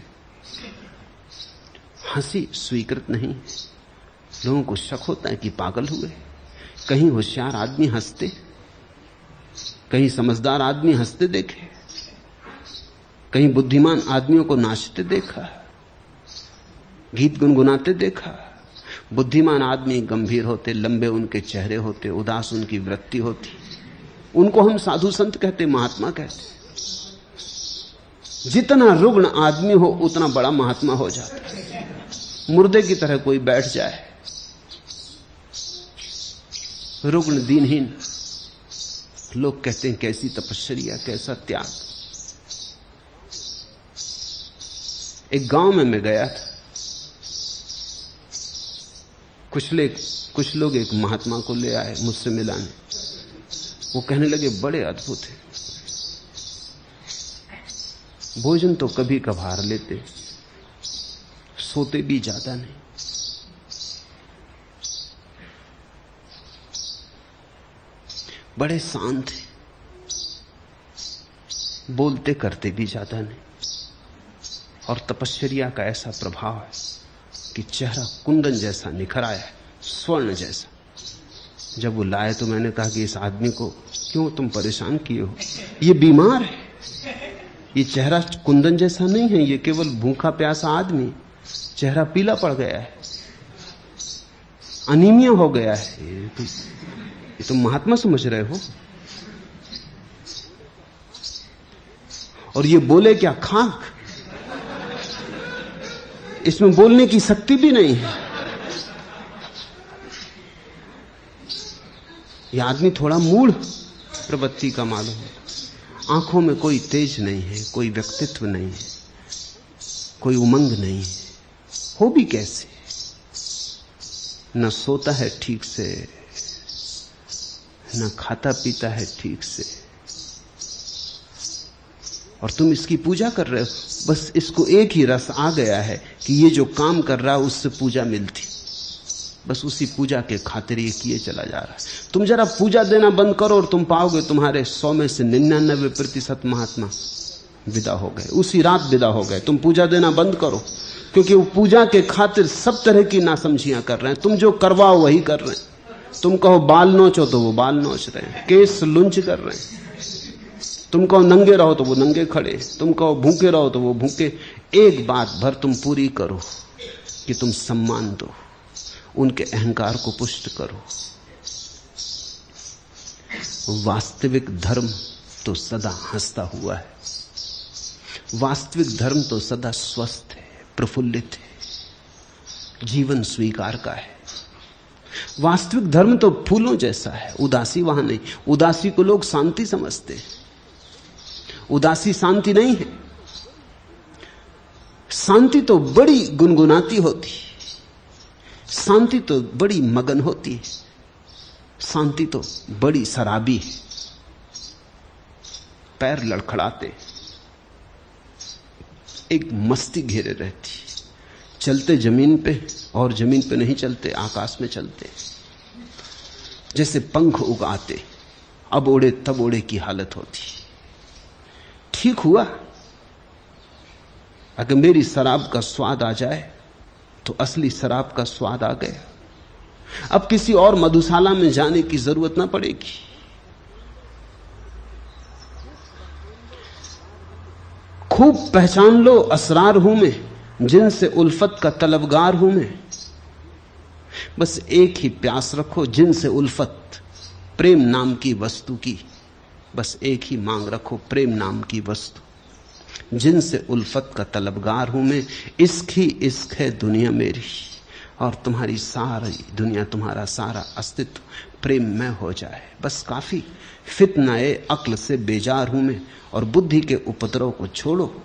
हंसी स्वीकृत नहीं। लोगों को शक होता है कि पागल हुए। कहीं होशियार आदमी हंसते, कहीं समझदार आदमी हंसते देखे, कहीं बुद्धिमान आदमियों को नाचते देखा, गीत गुनगुनाते देखा। बुद्धिमान आदमी गंभीर होते, लंबे उनके चेहरे होते, उदास उनकी वृत्ति होती। उनको हम साधु संत कहते, महात्मा कहते। जितना रुग्ण आदमी हो उतना बड़ा महात्मा हो जाता है। मुर्दे की तरह कोई बैठ जाए, रुग्ण दीनहीन, लोग कहते हैं कैसी तपस्या, कैसा त्याग। एक गांव में मैं गया था। कुछ लोग एक महात्मा को ले आए मुझसे मिलाने। वो कहने लगे बड़े अद्भुत है, भोजन तो कभी कभार लेते, सोते भी ज्यादा नहीं, बड़े शांत हैं, बोलते करते भी ज्यादा नहीं। और तपश्चर्या का ऐसा प्रभाव है कि चेहरा कुंदन जैसा निखर आया है, स्वर्ण जैसा। जब वो लाए तो मैंने कहा कि इस आदमी को क्यों तुम परेशान किए हो, ये बीमार है। ये चेहरा कुंदन जैसा नहीं है, ये केवल भूखा प्यासा आदमी। चेहरा पीला पड़ गया है, अनीमिया हो गया है। ये तुम महात्मा समझ रहे हो। और ये बोले क्या, खाक। इसमें बोलने की शक्ति भी नहीं है। यह आदमी थोड़ा मूढ़ प्रवृत्ति का मालूम है। आंखों में कोई तेज नहीं है, कोई व्यक्तित्व नहीं है, कोई उमंग नहीं है। हो भी कैसे, न सोता है ठीक से, न खाता पीता है ठीक से, और तुम इसकी पूजा कर रहे हो। बस इसको एक ही रस आ गया है कि ये जो काम कर रहा है उससे पूजा मिलती, बस उसी पूजा के खातिर ये किए चला जा रहा है। तुम जरा पूजा देना बंद करो और तुम पाओगे तुम्हारे 100 में से 99% महात्मा विदा हो गए, उसी रात विदा हो गए। तुम पूजा देना बंद करो, क्योंकि वो पूजा के खातिर सब तरह की नासमझियां कर रहे हैं। तुम जो करवाओ वही कर रहे हैं। तुम कहो बाल नोचो तो वो बाल नोच रहे हैं, केस लुंच कर रहे हैं। तुम कहो नंगे रहो तो वो नंगे खड़े, तुम कहो भूखे रहो तो वो भूखे। एक बात भर तुम पूरी करो कि तुम सम्मान दो, उनके अहंकार को पुष्ट करो। वास्तविक धर्म तो सदा हंसता हुआ है, वास्तविक धर्म तो सदा स्वस्थ है, प्रफुल्लित है, जीवन स्वीकार का है। वास्तविक धर्म तो फूलों जैसा है, उदासी वहां नहीं। उदासी को लोग शांति समझते हैं, उदासी शांति नहीं है। शांति तो बड़ी गुनगुनाती होती, शांति तो बड़ी मगन होती है, शांति तो बड़ी शराबी है। पैर लड़खड़ाते, एक मस्ती घेरे रहती, चलते जमीन पे और जमीन पे नहीं चलते, आकाश में चलते, जैसे पंख उगाते, अब उड़े तब उड़े की हालत होती। ठीक हुआ अगर मेरी शराब का स्वाद आ जाए तो असली शराब का स्वाद आ गया। अब किसी और मधुशाला में जाने की जरूरत ना पड़ेगी। खूब पहचान लो असरार हूं मैं, जिनसे उल्फत का तलबगार हूं मैं। बस एक ही प्यास रखो, जिनसे उल्फत, प्रेम नाम की वस्तु की। बस एक ही मांग रखो, प्रेम नाम की वस्तु। जिनसे उल्फत का तलबगार हूं मैं, इश्क ही इश्क है दुनिया मेरी, और तुम्हारी सारी दुनिया, तुम्हारा सारा अस्तित्व प्रेम में हो जाए, बस काफी। फितनाए अक्ल से बेजार हूं मैं, और बुद्धि के उपद्रव को छोड़ो,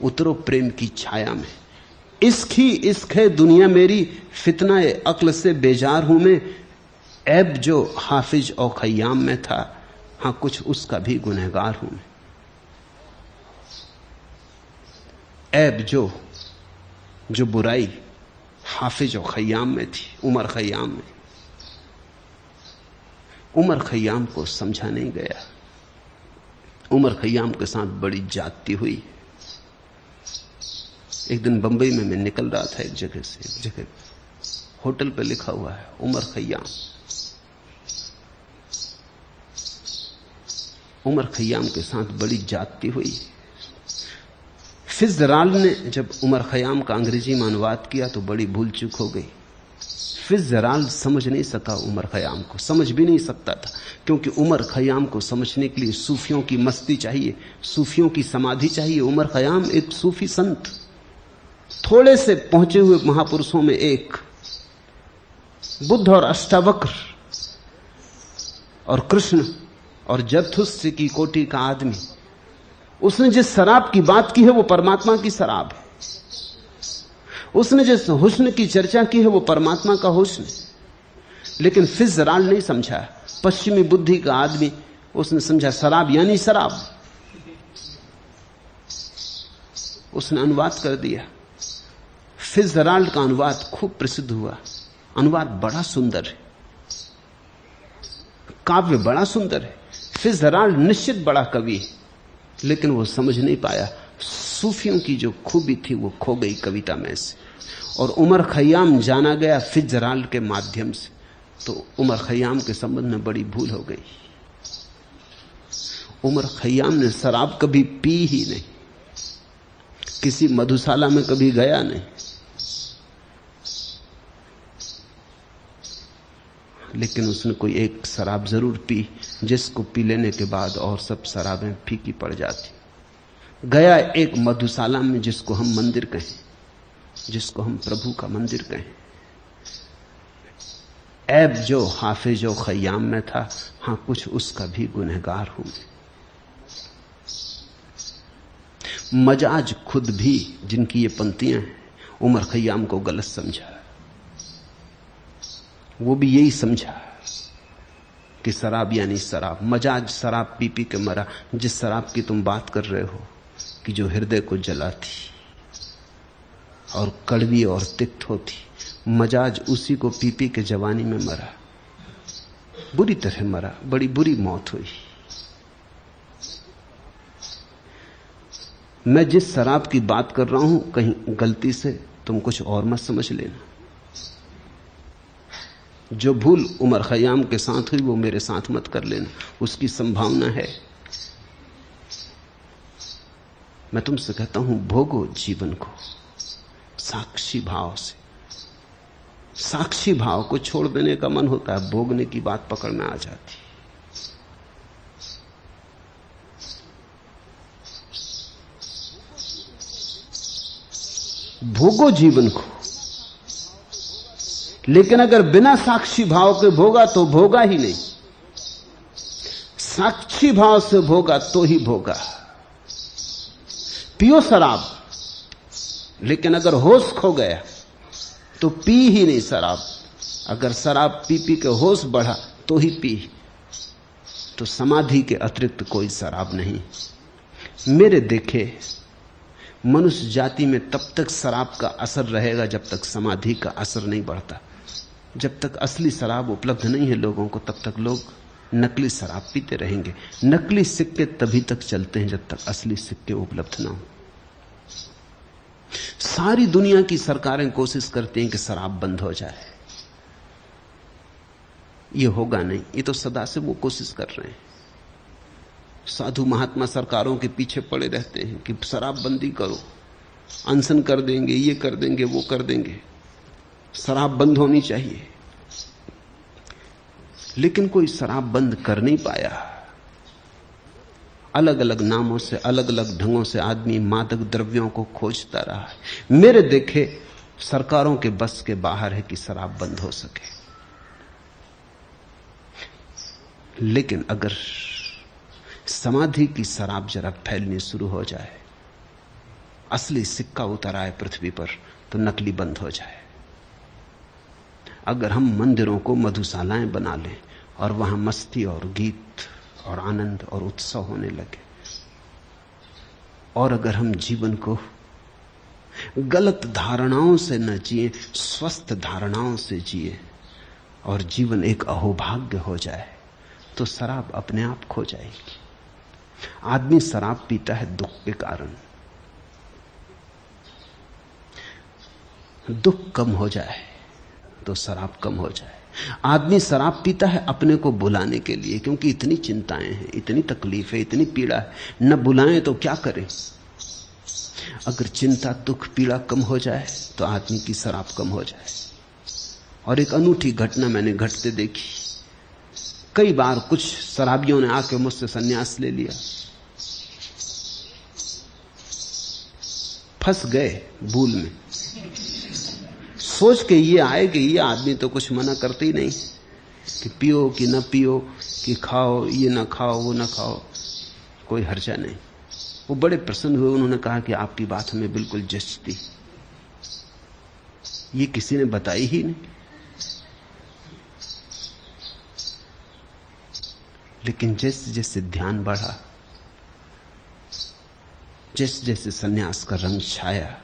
उतरो प्रेम की छाया में। इश्क ही इश्क है दुनिया मेरी, फितनाए अक्ल से बेजार हूं मैं। ऐब जो हाफिज और खय्याम में था, हां कुछ उसका भी गुनहगार हूं मैं। ऐब जो बुराई हाफिज और खय्याम में थी, उमर खय्याम में, उमर खय्याम को समझा नहीं गया। उमर खय्याम के साथ बड़ी जाती हुई। एक दिन बंबई में मैं निकल रहा था एक जगह से एक जगह, होटल पे लिखा हुआ है उमर खय्याम। उमर खय्याम के साथ बड़ी जाती हुई। फिट्जराल्ड ने जब उमर खय्याम का अंग्रेजी में अनुवाद किया तो बड़ी भूल चूक हो गई। फिट्जराल्ड समझ नहीं सका उमर खय्याम को, समझ भी नहीं सकता था, क्योंकि उमर खय्याम को समझने के लिए सूफियों की मस्ती चाहिए, सूफियों की समाधि चाहिए। उमर खय्याम एक सूफी संत, थोड़े से पहुंचे हुए महापुरुषों में एक, बुद्ध और अष्टावक्र और कृष्ण और जरथुस्त्र की कोटि का आदमी। उसने जिस शराब की बात की है वो परमात्मा की शराब है। उसने जिस हुस्न की चर्चा की है वो परमात्मा का हुस्न है। लेकिन फिट्जराल्ड नहीं समझा, पश्चिमी बुद्धि का आदमी, उसने समझा शराब यानी शराब। उसने अनुवाद कर दिया। फिट्जराल्ड का अनुवाद खूब प्रसिद्ध हुआ। अनुवाद बड़ा सुंदर है, काव्य बड़ा सुंदर है। फिट्जराल्ड निश्चित बड़ा कवि है, लेकिन वो समझ नहीं पाया। सूफियों की जो खूबी थी वो खो गई कविता में से, और उमर खय्याम जाना गया फिट्जराल्ड के माध्यम से। तो उमर खय्याम के संबंध में बड़ी भूल हो गई। उमर खय्याम ने शराब कभी पी ही नहीं, किसी मधुशाला में कभी गया नहीं, लेकिन उसने कोई एक शराब जरूर पी, जिसको पी लेने के बाद और सब शराबें फीकी पड़ जाती। गया एक मधुशाला में, जिसको हम मंदिर कहें, जिसको हम प्रभु का मंदिर कहें। ऐब जो हाफिज और खय्याम में था, हां कुछ उसका भी गुनहगार हूं। मजाज खुद भी, जिनकी ये पंक्तियां हैं, उमर खय्याम को गलत समझा। वो भी यही समझा कि शराब यानी शराब। मजाज शराब पी पी के मरा। जिस शराब की तुम बात कर रहे हो कि जो हृदय को जलाती और कड़वी और तिक्त होती, मजाज उसी को पी पी के जवानी में मरा, बुरी तरह मरा, बड़ी बुरी मौत हुई। मैं जिस शराब की बात कर रहा हूं, कहीं गलती से तुम कुछ और मत समझ लेना। जो भूल उमर खय्याम के साथ हुई वो मेरे साथ मत कर लेना, उसकी संभावना है। मैं तुमसे कहता हूं, भोगो जीवन को साक्षी भाव से। साक्षी भाव को छोड़ देने का मन होता है, भोगने की बात पकड़ में आ जाती। भोगो जीवन को, लेकिन अगर बिना साक्षी भाव के भोगा तो भोगा ही नहीं। साक्षी भाव से भोगा तो ही भोगा। पियो शराब, लेकिन अगर होश खो गया तो पी ही नहीं शराब। अगर शराब पी पी के होश बढ़ा तो ही पी, तो समाधि के अतिरिक्त कोई शराब नहीं। मेरे देखे मनुष्य जाति में तब तक शराब का असर रहेगा जब तक समाधि का असर नहीं बढ़ता। जब तक असली शराब उपलब्ध नहीं है लोगों को, तब तक लोग नकली शराब पीते रहेंगे। नकली सिक्के तभी तक चलते हैं जब तक असली सिक्के उपलब्ध ना हो। सारी दुनिया की सरकारें कोशिश करती हैं कि शराब बंद हो जाए। ये होगा नहीं, ये तो सदा से वो कोशिश कर रहे हैं। साधु महात्मा सरकारों के पीछे पड़े रहते हैं कि शराबबंदी करो, अनशन कर देंगे, ये कर देंगे, वो कर देंगे, शराब बंद होनी चाहिए। लेकिन कोई शराब बंद कर नहीं पाया। अलग अलग नामों से, अलग अलग ढंगों से आदमी मादक द्रव्यों को खोजता रहा है। मेरे देखे सरकारों के बस के बाहर है कि शराब बंद हो सके। लेकिन अगर समाधि की शराब जरा फैलनी शुरू हो जाए, असली सिक्का उतर आए पृथ्वी पर, तो नकली बंद हो जाए। अगर हम मंदिरों को मधुशालाएं बना लें और वहां मस्ती और गीत और आनंद और उत्सव होने लगे, और अगर हम जीवन को गलत धारणाओं से न जिए, स्वस्थ धारणाओं से जिए, और जीवन एक अहोभाग्य हो जाए, तो शराब अपने आप खो जाएगी। आदमी शराब पीता है दुख के कारण। दुख कम हो जाए तो शराब कम हो जाए। आदमी शराब पीता है अपने को बुलाने के लिए, क्योंकि इतनी चिंताएं हैं, इतनी तकलीफ है, इतनी पीड़ा है, न बुलाएं तो क्या करें। अगर चिंता, दुख, पीड़ा कम हो जाए तो आदमी की शराब कम हो जाए। और एक अनूठी घटना मैंने घटते देखी। कई बार कुछ शराबियों ने आके मुझसे संन्यास ले लिया, फंस गए भूल में, सोच के ये आए कि ये आदमी तो कुछ मना करते ही नहीं कि पियो कि न पियो, कि खाओ ये ना खाओ, वो ना खाओ, कोई हर्जा नहीं। वो बड़े प्रसन्न हुए। उन्होंने कहा कि आपकी बात हमें बिल्कुल जचती, ये किसी ने बताई ही नहीं। लेकिन जैसे जैसे ध्यान बढ़ा, जैसे जैसे सन्यास का रंग छाया,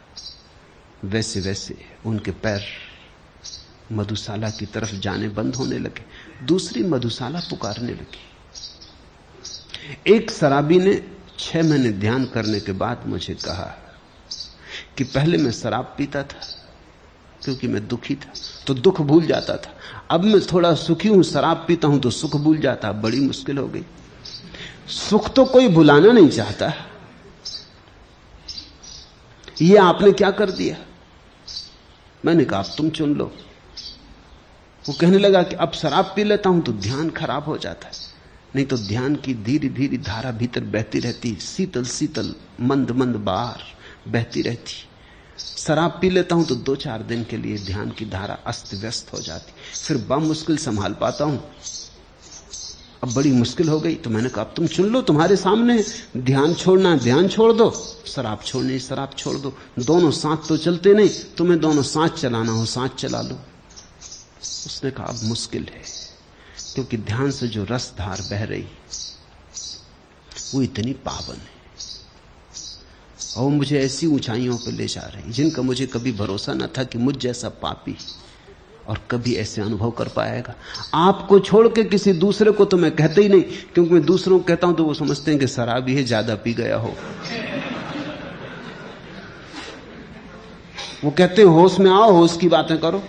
वैसे वैसे उनके पैर मधुशाला की तरफ जाने बंद होने लगे। दूसरी मधुशाला पुकारने लगी। एक शराबी ने 6 महीने ध्यान करने के बाद मुझे कहा कि पहले मैं शराब पीता था क्योंकि मैं दुखी था, तो दुख भूल जाता था। अब मैं थोड़ा सुखी हूं, शराब पीता हूं तो सुख भूल जाता। बड़ी मुश्किल हो गई। सुख तो कोई भुलाना नहीं चाहता। ये आपने क्या कर दिया? मैंने कहा अब तुम चुन लो। वो कहने लगा कि अब शराब पी लेता हूं तो ध्यान खराब हो जाता है, नहीं तो ध्यान की धीरे धीरे धारा भीतर बहती रहती, शीतल शीतल मंद मंद बाहर बहती रहती। शराब पी लेता हूं तो 2-4 दिन के लिए ध्यान की धारा अस्त व्यस्त हो जाती, फिर बामुश्किल संभाल पाता हूं। अब बड़ी मुश्किल हो गई। तो मैंने कहा अब तुम चुन लो, तुम्हारे सामने ध्यान छोड़ना है ध्यान छोड़ दो, शराब छोड़नी शराब छोड़ दो। दोनों साथ तो चलते नहीं, तुम्हें दोनों साथ चलाना हो साथ चला लो। उसने कहा अब मुश्किल है, क्योंकि ध्यान से जो रसधार बह रही वो इतनी पावन है और मुझे ऐसी ऊंचाइयों पर ले जा रही जिनका मुझे कभी भरोसा न था कि मुझ जैसा पापी और कभी ऐसे अनुभव कर पाएगा। आपको छोड़ के किसी दूसरे को तो मैं कहते ही नहीं, क्योंकि मैं दूसरों को कहता हूं तो वो समझते हैं कि शराबी है, ज्यादा पी गया हो। वो कहते हैं होश में आओ, होश की बातें करो।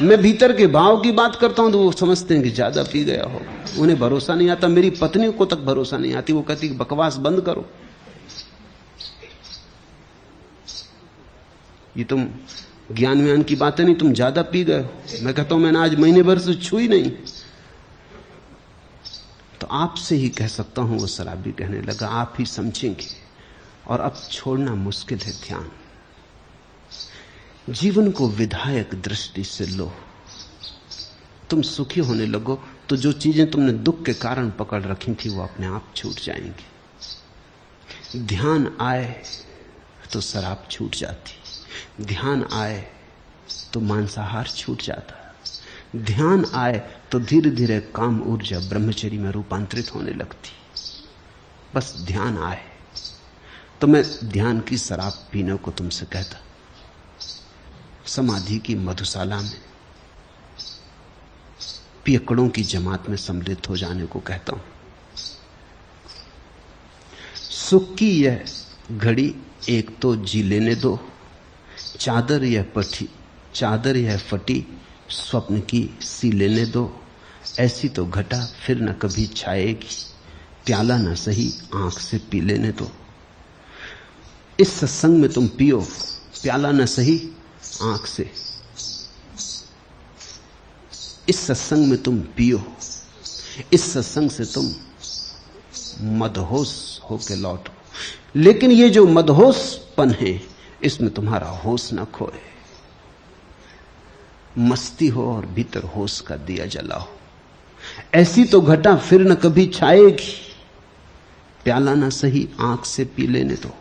मैं भीतर के भाव की बात करता हूं तो वो समझते हैं कि ज्यादा पी गया हो। उन्हें भरोसा नहीं आता। मेरी पत्नी को तक भरोसा नहीं आती। वो कहती बकवास बंद करो, ये तुम ज्ञान व्यान की बातें नहीं, तुम ज्यादा पी गए हो। मैं कहता हूं मैंने आज महीने भर से छुई नहीं। तो आपसे ही कह सकता हूं, वो शराबी कहने लगा, आप ही समझेंगे। और अब छोड़ना मुश्किल है ध्यान। जीवन को विधायक दृष्टि से लो। तुम सुखी होने लगो तो जो चीजें तुमने दुख के कारण पकड़ रखी थी वो अपने आप छूट जाएंगी। ध्यान आए तो शराब छूट जाती, ध्यान आए तो मांसाहार छूट जाता, ध्यान आए तो धीरे धीरे काम ऊर्जा ब्रह्मचर्य में रूपांतरित होने लगती। बस ध्यान आए। तो मैं ध्यान की शराब पीने को तुमसे कहता, समाधि की मधुशाला में पियकड़ों की जमात में सम्मिलित हो जाने को कहता हूं। सुख की यह घड़ी एक तो जी लेने दो, चादर यह फटी स्वप्न की सी लेने दो। ऐसी तो घटा फिर न कभी छाएगी, प्याला ना सही आंख से पी लेने दो। इस सत्संग में तुम पियो, प्याला न सही आंख से। इस सत्संग में तुम पियो, इस सत्संग से तुम मदहोश होके लौटो। लेकिन ये जो मदहोशपन है, इसमें तुम्हारा होश ना खोए। मस्ती हो और भीतर होश का दिया जलाओ। ऐसी तो घटा फिर न कभी छाएगी, प्याला ना सही आंख से पी लेने दो।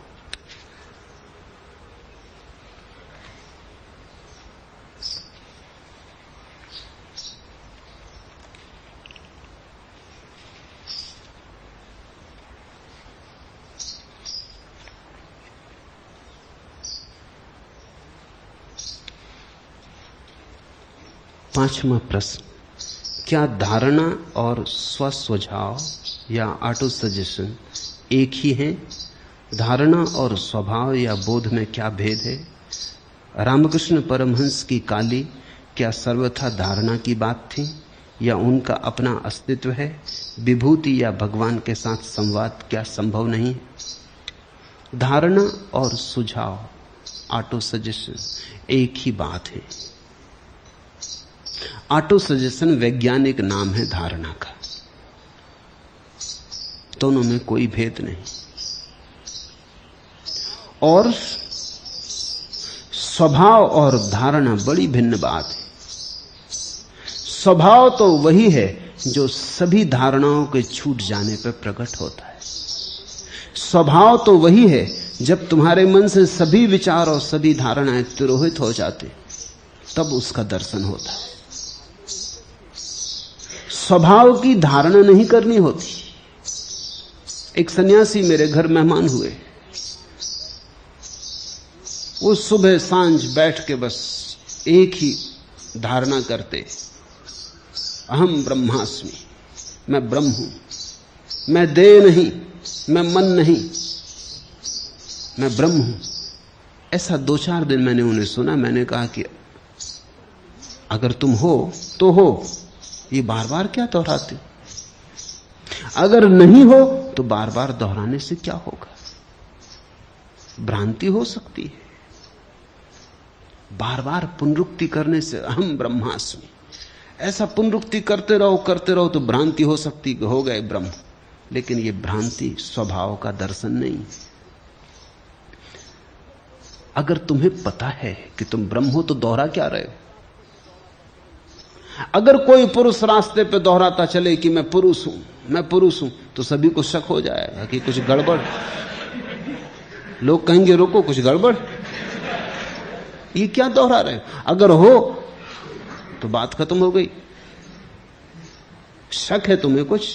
पांचवा प्रश्न, क्या धारणा और स्वस्वझाव या ऑटो सजेशन एक ही है? धारणा और स्वभाव या बोध में क्या भेद है? रामकृष्ण परमहंस की काली क्या सर्वथा धारणा की बात थी या उनका अपना अस्तित्व है? विभूति या भगवान के साथ संवाद क्या संभव नहीं है? धारणा और सुझाव, ऑटो सजेशन एक ही बात है। ऑटो सजेशन वैज्ञानिक नाम है धारणा का, दोनों में कोई भेद नहीं। और स्वभाव और धारणा बड़ी भिन्न बात है। स्वभाव तो वही है जो सभी धारणाओं के छूट जाने पर प्रकट होता है। स्वभाव तो वही है जब तुम्हारे मन से सभी विचार और सभी धारणाएं तिरोहित हो जाते, तब उसका दर्शन होता है। स्वभाव की धारणा नहीं करनी होती। एक सन्यासी मेरे घर मेहमान हुए। वो सुबह सांझ बैठ के बस एक ही धारणा करते, अहम ब्रह्मास्मि, मैं ब्रह्म हूं, मैं देह नहीं, मैं मन नहीं, मैं ब्रह्म हूं। ऐसा 2-4 दिन मैंने उन्हें सुना। मैंने कहा कि अगर तुम हो तो हो, ये बार बार क्या दोहराते हो? अगर नहीं हो तो बार बार दोहराने से क्या होगा? भ्रांति हो सकती है। बार बार पुनरुक्ति करने से अहम ब्रह्मास्मि, ऐसा पुनरुक्ति करते रहो तो भ्रांति हो सकती कि हो गए ब्रह्म। लेकिन ये भ्रांति स्वभाव का दर्शन नहीं। अगर तुम्हें पता है कि तुम ब्रह्म हो तो दोहरा क्या रहे हो? अगर कोई पुरुष रास्ते पे दोहराता चले कि मैं पुरुष हूं, तो सभी को शक हो जाएगा कि कुछ गड़बड़। लोग कहेंगे रुको, कुछ गड़बड़, ये क्या दोहरा रहे हो? अगर हो तो बात खत्म हो गई। शक है तुम्हें कुछ?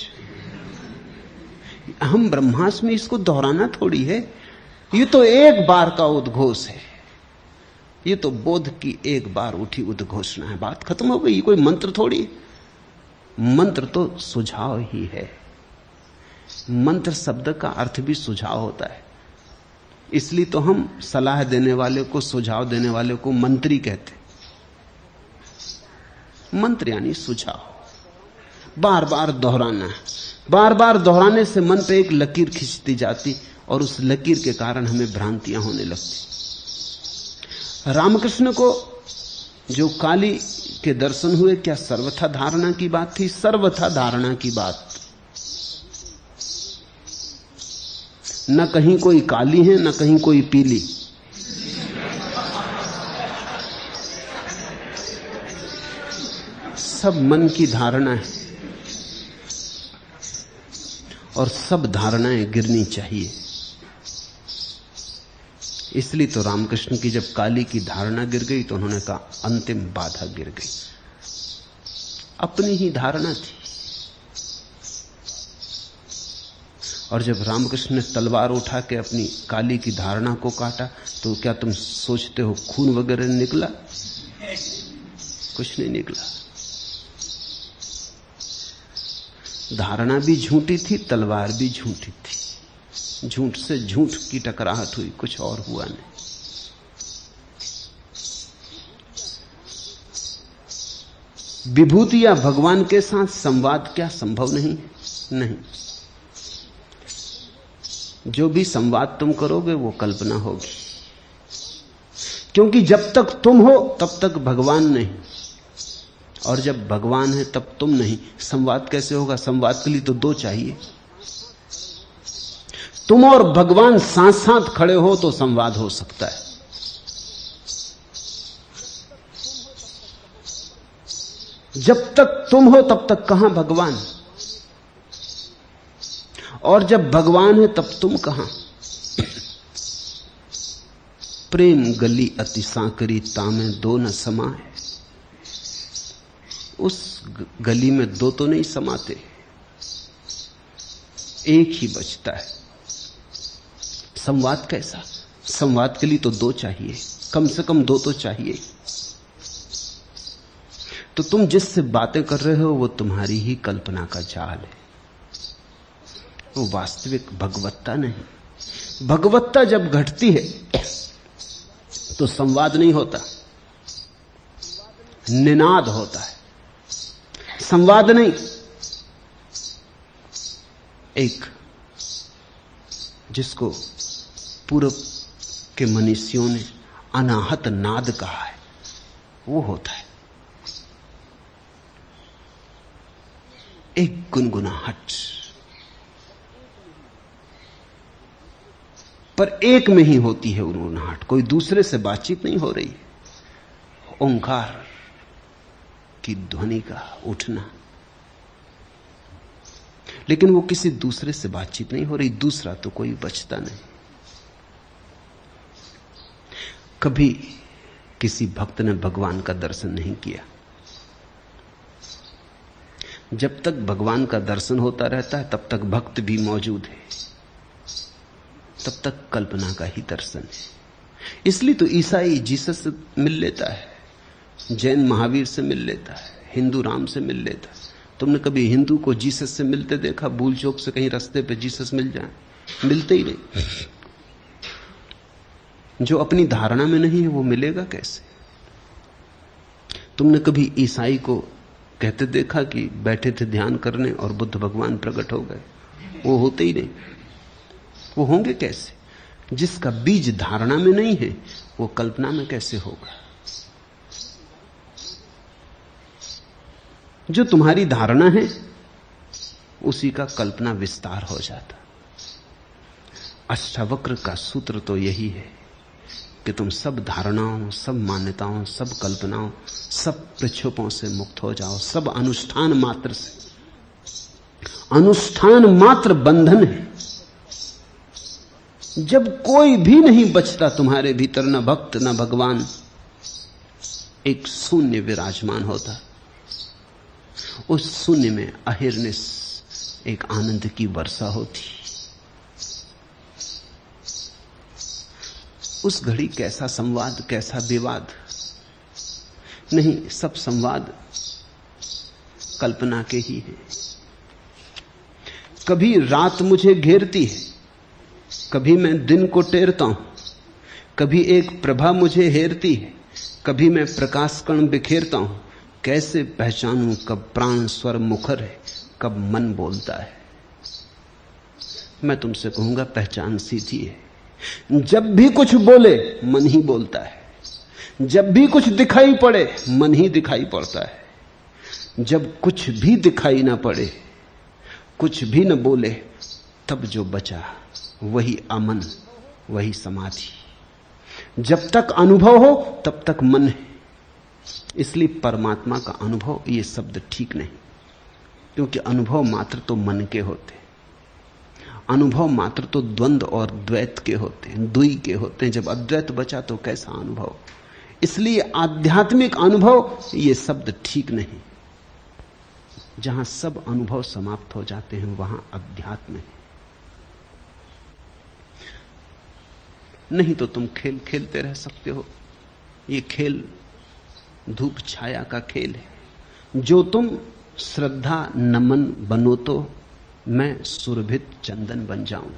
हम ब्रह्मास्मि, इसको दोहराना थोड़ी है। ये तो एक बार का उद्घोष है। ये तो बोध की एक बार उठी उद्घोषणा है, बात खत्म हो गई। ये कोई मंत्र थोड़ी। मंत्र तो सुझाव ही है। मंत्र शब्द का अर्थ भी सुझाव होता है। इसलिए तो हम सलाह देने वाले को, सुझाव देने वाले को मंत्री कहते। मंत्र यानी सुझाव। बार बार दोहराना है। बार बार दोहराने से मन पे एक लकीर खिंचती जाती और उस लकीर के कारण हमें भ्रांतियां होने लगती। रामकृष्ण को जो काली के दर्शन हुए, क्या सर्वथा धारणा की बात थी? सर्वथा धारणा की बात। न कहीं कोई काली है, न कहीं कोई पीली। सब मन की धारणा है और सब धारणाएं गिरनी चाहिए। इसलिए तो रामकृष्ण की जब काली की धारणा गिर गई तो उन्होंने कहा अंतिम बाधा गिर गई। अपनी ही धारणा थी। और जब रामकृष्ण ने तलवार उठा के अपनी काली की धारणा को काटा, तो क्या तुम सोचते हो खून वगैरह निकला? कुछ नहीं निकला। धारणा भी झूठी थी, तलवार भी झूठी थी। झूठ से झूठ की टकराहट हुई, कुछ और हुआ नहीं। विभूति या भगवान के साथ संवाद क्या संभव नहीं? नहीं। जो भी संवाद तुम करोगे वो कल्पना होगी, क्योंकि जब तक तुम हो तब तक भगवान नहीं, और जब भगवान है तब तुम नहीं। संवाद कैसे होगा? संवाद के लिए तो दो चाहिए। तुम और भगवान साथ साथ खड़े हो तो संवाद हो सकता है। जब तक तुम हो तब तक कहां भगवान, और जब भगवान है तब तुम कहां? प्रेम गली अति सांकरी तामे दो न समाए। उस गली में दो तो नहीं समाते, एक ही बचता है। संवाद कैसा? संवाद के लिए तो दो चाहिए, कम से कम दो तो चाहिए। तो तुम जिससे बातें कर रहे हो वो तुम्हारी ही कल्पना का जाल है, वो वास्तविक भगवत्ता नहीं। भगवत्ता जब घटती है तो संवाद नहीं होता, निनाद होता है, संवाद नहीं। एक जिसको पूर्व के मनीषियों ने अनाहत नाद कहा है, वो होता है एक गुनगुनाहट, पर एक में ही होती है गुनगुनाहट, कोई दूसरे से बातचीत नहीं हो रही। ओंकार की ध्वनि का उठना, लेकिन वो किसी दूसरे से बातचीत नहीं हो रही, दूसरा तो कोई बचता नहीं। कभी किसी भक्त ने भगवान का दर्शन नहीं किया। जब तक भगवान का दर्शन होता रहता है तब तक भक्त भी मौजूद है, तब तक कल्पना का ही दर्शन है। इसलिए तो ईसाई जीसस से मिल लेता है, जैन महावीर से मिल लेता है, हिंदू राम से मिल लेता है। तुमने कभी हिंदू को जीसस से मिलते देखा? भूल चूक से कहीं रास्ते पे जीसस मिल जाए? मिलते ही नहीं। जो अपनी धारणा में नहीं है वो मिलेगा कैसे? तुमने कभी ईसाई को कहते देखा कि बैठे थे ध्यान करने और बुद्ध भगवान प्रकट हो गए? वो होते ही नहीं। वो होंगे कैसे? जिसका बीज धारणा में नहीं है वो कल्पना में कैसे होगा? जो तुम्हारी धारणा है उसी का कल्पना विस्तार हो जाता। अष्टावक्र का सूत्र तो यही है कि तुम सब धारणाओं, सब मान्यताओं, सब कल्पनाओं, सब प्रक्षोभों से मुक्त हो जाओ। सब अनुष्ठान मात्र से, अनुष्ठान मात्र बंधन है। जब कोई भी नहीं बचता तुम्हारे भीतर, न भक्त न भगवान, एक शून्य विराजमान होता। उस शून्य में अहिर्निश एक आनंद की वर्षा होती। उस घड़ी कैसा संवाद, कैसा विवाद नहीं, सब संवाद कल्पना के ही है। कभी रात मुझे घेरती है, कभी मैं दिन को टेरता हूं, कभी एक प्रभा मुझे हेरती है, कभी मैं प्रकाश कण बिखेरता हूं। कैसे पहचानूं कब प्राण स्वर मुखर है, कब मन बोलता है? मैं तुमसे कहूंगा पहचान सीधी है। जब भी कुछ बोले मन ही बोलता है, जब भी कुछ दिखाई पड़े मन ही दिखाई पड़ता है। जब कुछ भी दिखाई ना पड़े, कुछ भी न बोले, तब जो बचा वही अमन, वही समाधि। जब तक अनुभव हो तब तक मन है। इसलिए परमात्मा का अनुभव ये शब्द ठीक नहीं, क्योंकि अनुभव मात्र तो मन के होते, अनुभव मात्र तो द्वंद्व और द्वैत के होते हैं, द्वि के होते हैं। जब अद्वैत बचा तो कैसा अनुभव? इसलिए आध्यात्मिक अनुभव ये शब्द ठीक नहीं। जहां सब अनुभव समाप्त हो जाते हैं वहां अध्यात्म है। नहीं तो तुम खेल खेलते रह सकते हो। ये खेल धूप छाया का खेल है। जो तुम श्रद्धा नमन बनो तो मैं सुरभित चंदन बन जाऊं।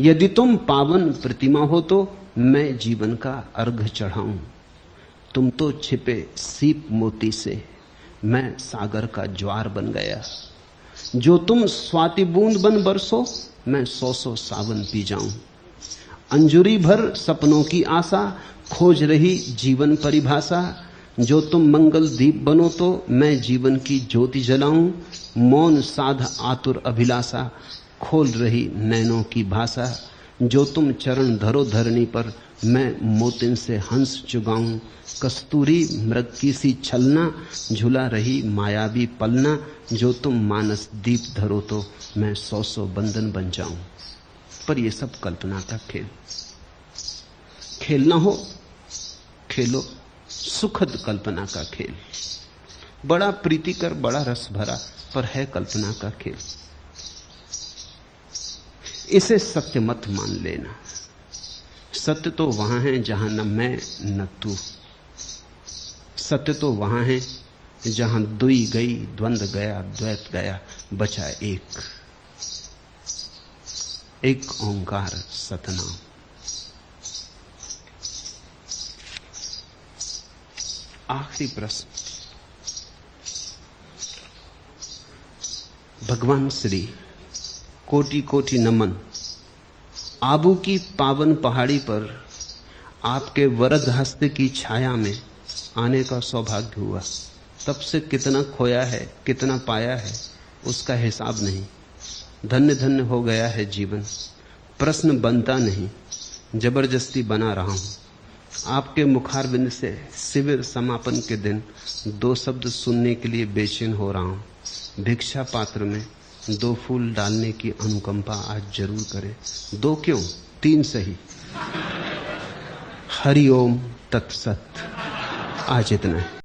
यदि तुम पावन प्रतिमा हो तो मैं जीवन का अर्घ चढ़ाऊं। तुम तो छिपे सीप मोती से, मैं सागर का ज्वार बन गया। जो तुम स्वाति बूंद बन बरसो, मैं 100 सावन पी जाऊं। अंजुरी भर सपनों की आशा, खोज रही जीवन परिभाषा। जो तुम मंगल दीप बनो तो मैं जीवन की ज्योति जलाऊं। मौन साध आतुर अभिलाषा, खोल रही नैनों की भाषा। जो तुम चरण धरो धरणी पर, मैं मोतिन से हंस चुगाऊं। कस्तूरी मृग की सी छलना, झुला रही मायावी पलना। जो तुम मानस दीप धरो तो मैं 100 बंधन बन जाऊं। पर यह सब कल्पना का खेल। खेलना हो खेलो, सुखद कल्पना का खेल, बड़ा प्रीतिकर, बड़ा रस भरा, पर है कल्पना का खेल। इसे सत्य मत मान लेना। सत्य तो वहां है जहां न मैं न तू। सत्य तो वहां है जहां दुई गई, द्वंद गया, द्वैत गया, बचा एक ओंकार सतनाम। आखिरी प्रश्न। भगवान श्री कोटि कोटि नमन। आबू की पावन पहाड़ी पर आपके वरद हस्त की छाया में आने का सौभाग्य हुआ। तब से कितना खोया है, कितना पाया है, उसका हिसाब नहीं। धन्य धन्य हो गया है जीवन। प्रश्न बनता नहीं, जबरदस्ती बना रहा हूं। आपके मुखारविंद से शिविर समापन के दिन 2 शब्द सुनने के लिए बेचैन हो रहा हूं। भिक्षा पात्र में 2 फूल डालने की अनुकंपा आज जरूर करें। 2 क्यों, 3 सही। हरि ओम तत्सत। आज इतना है।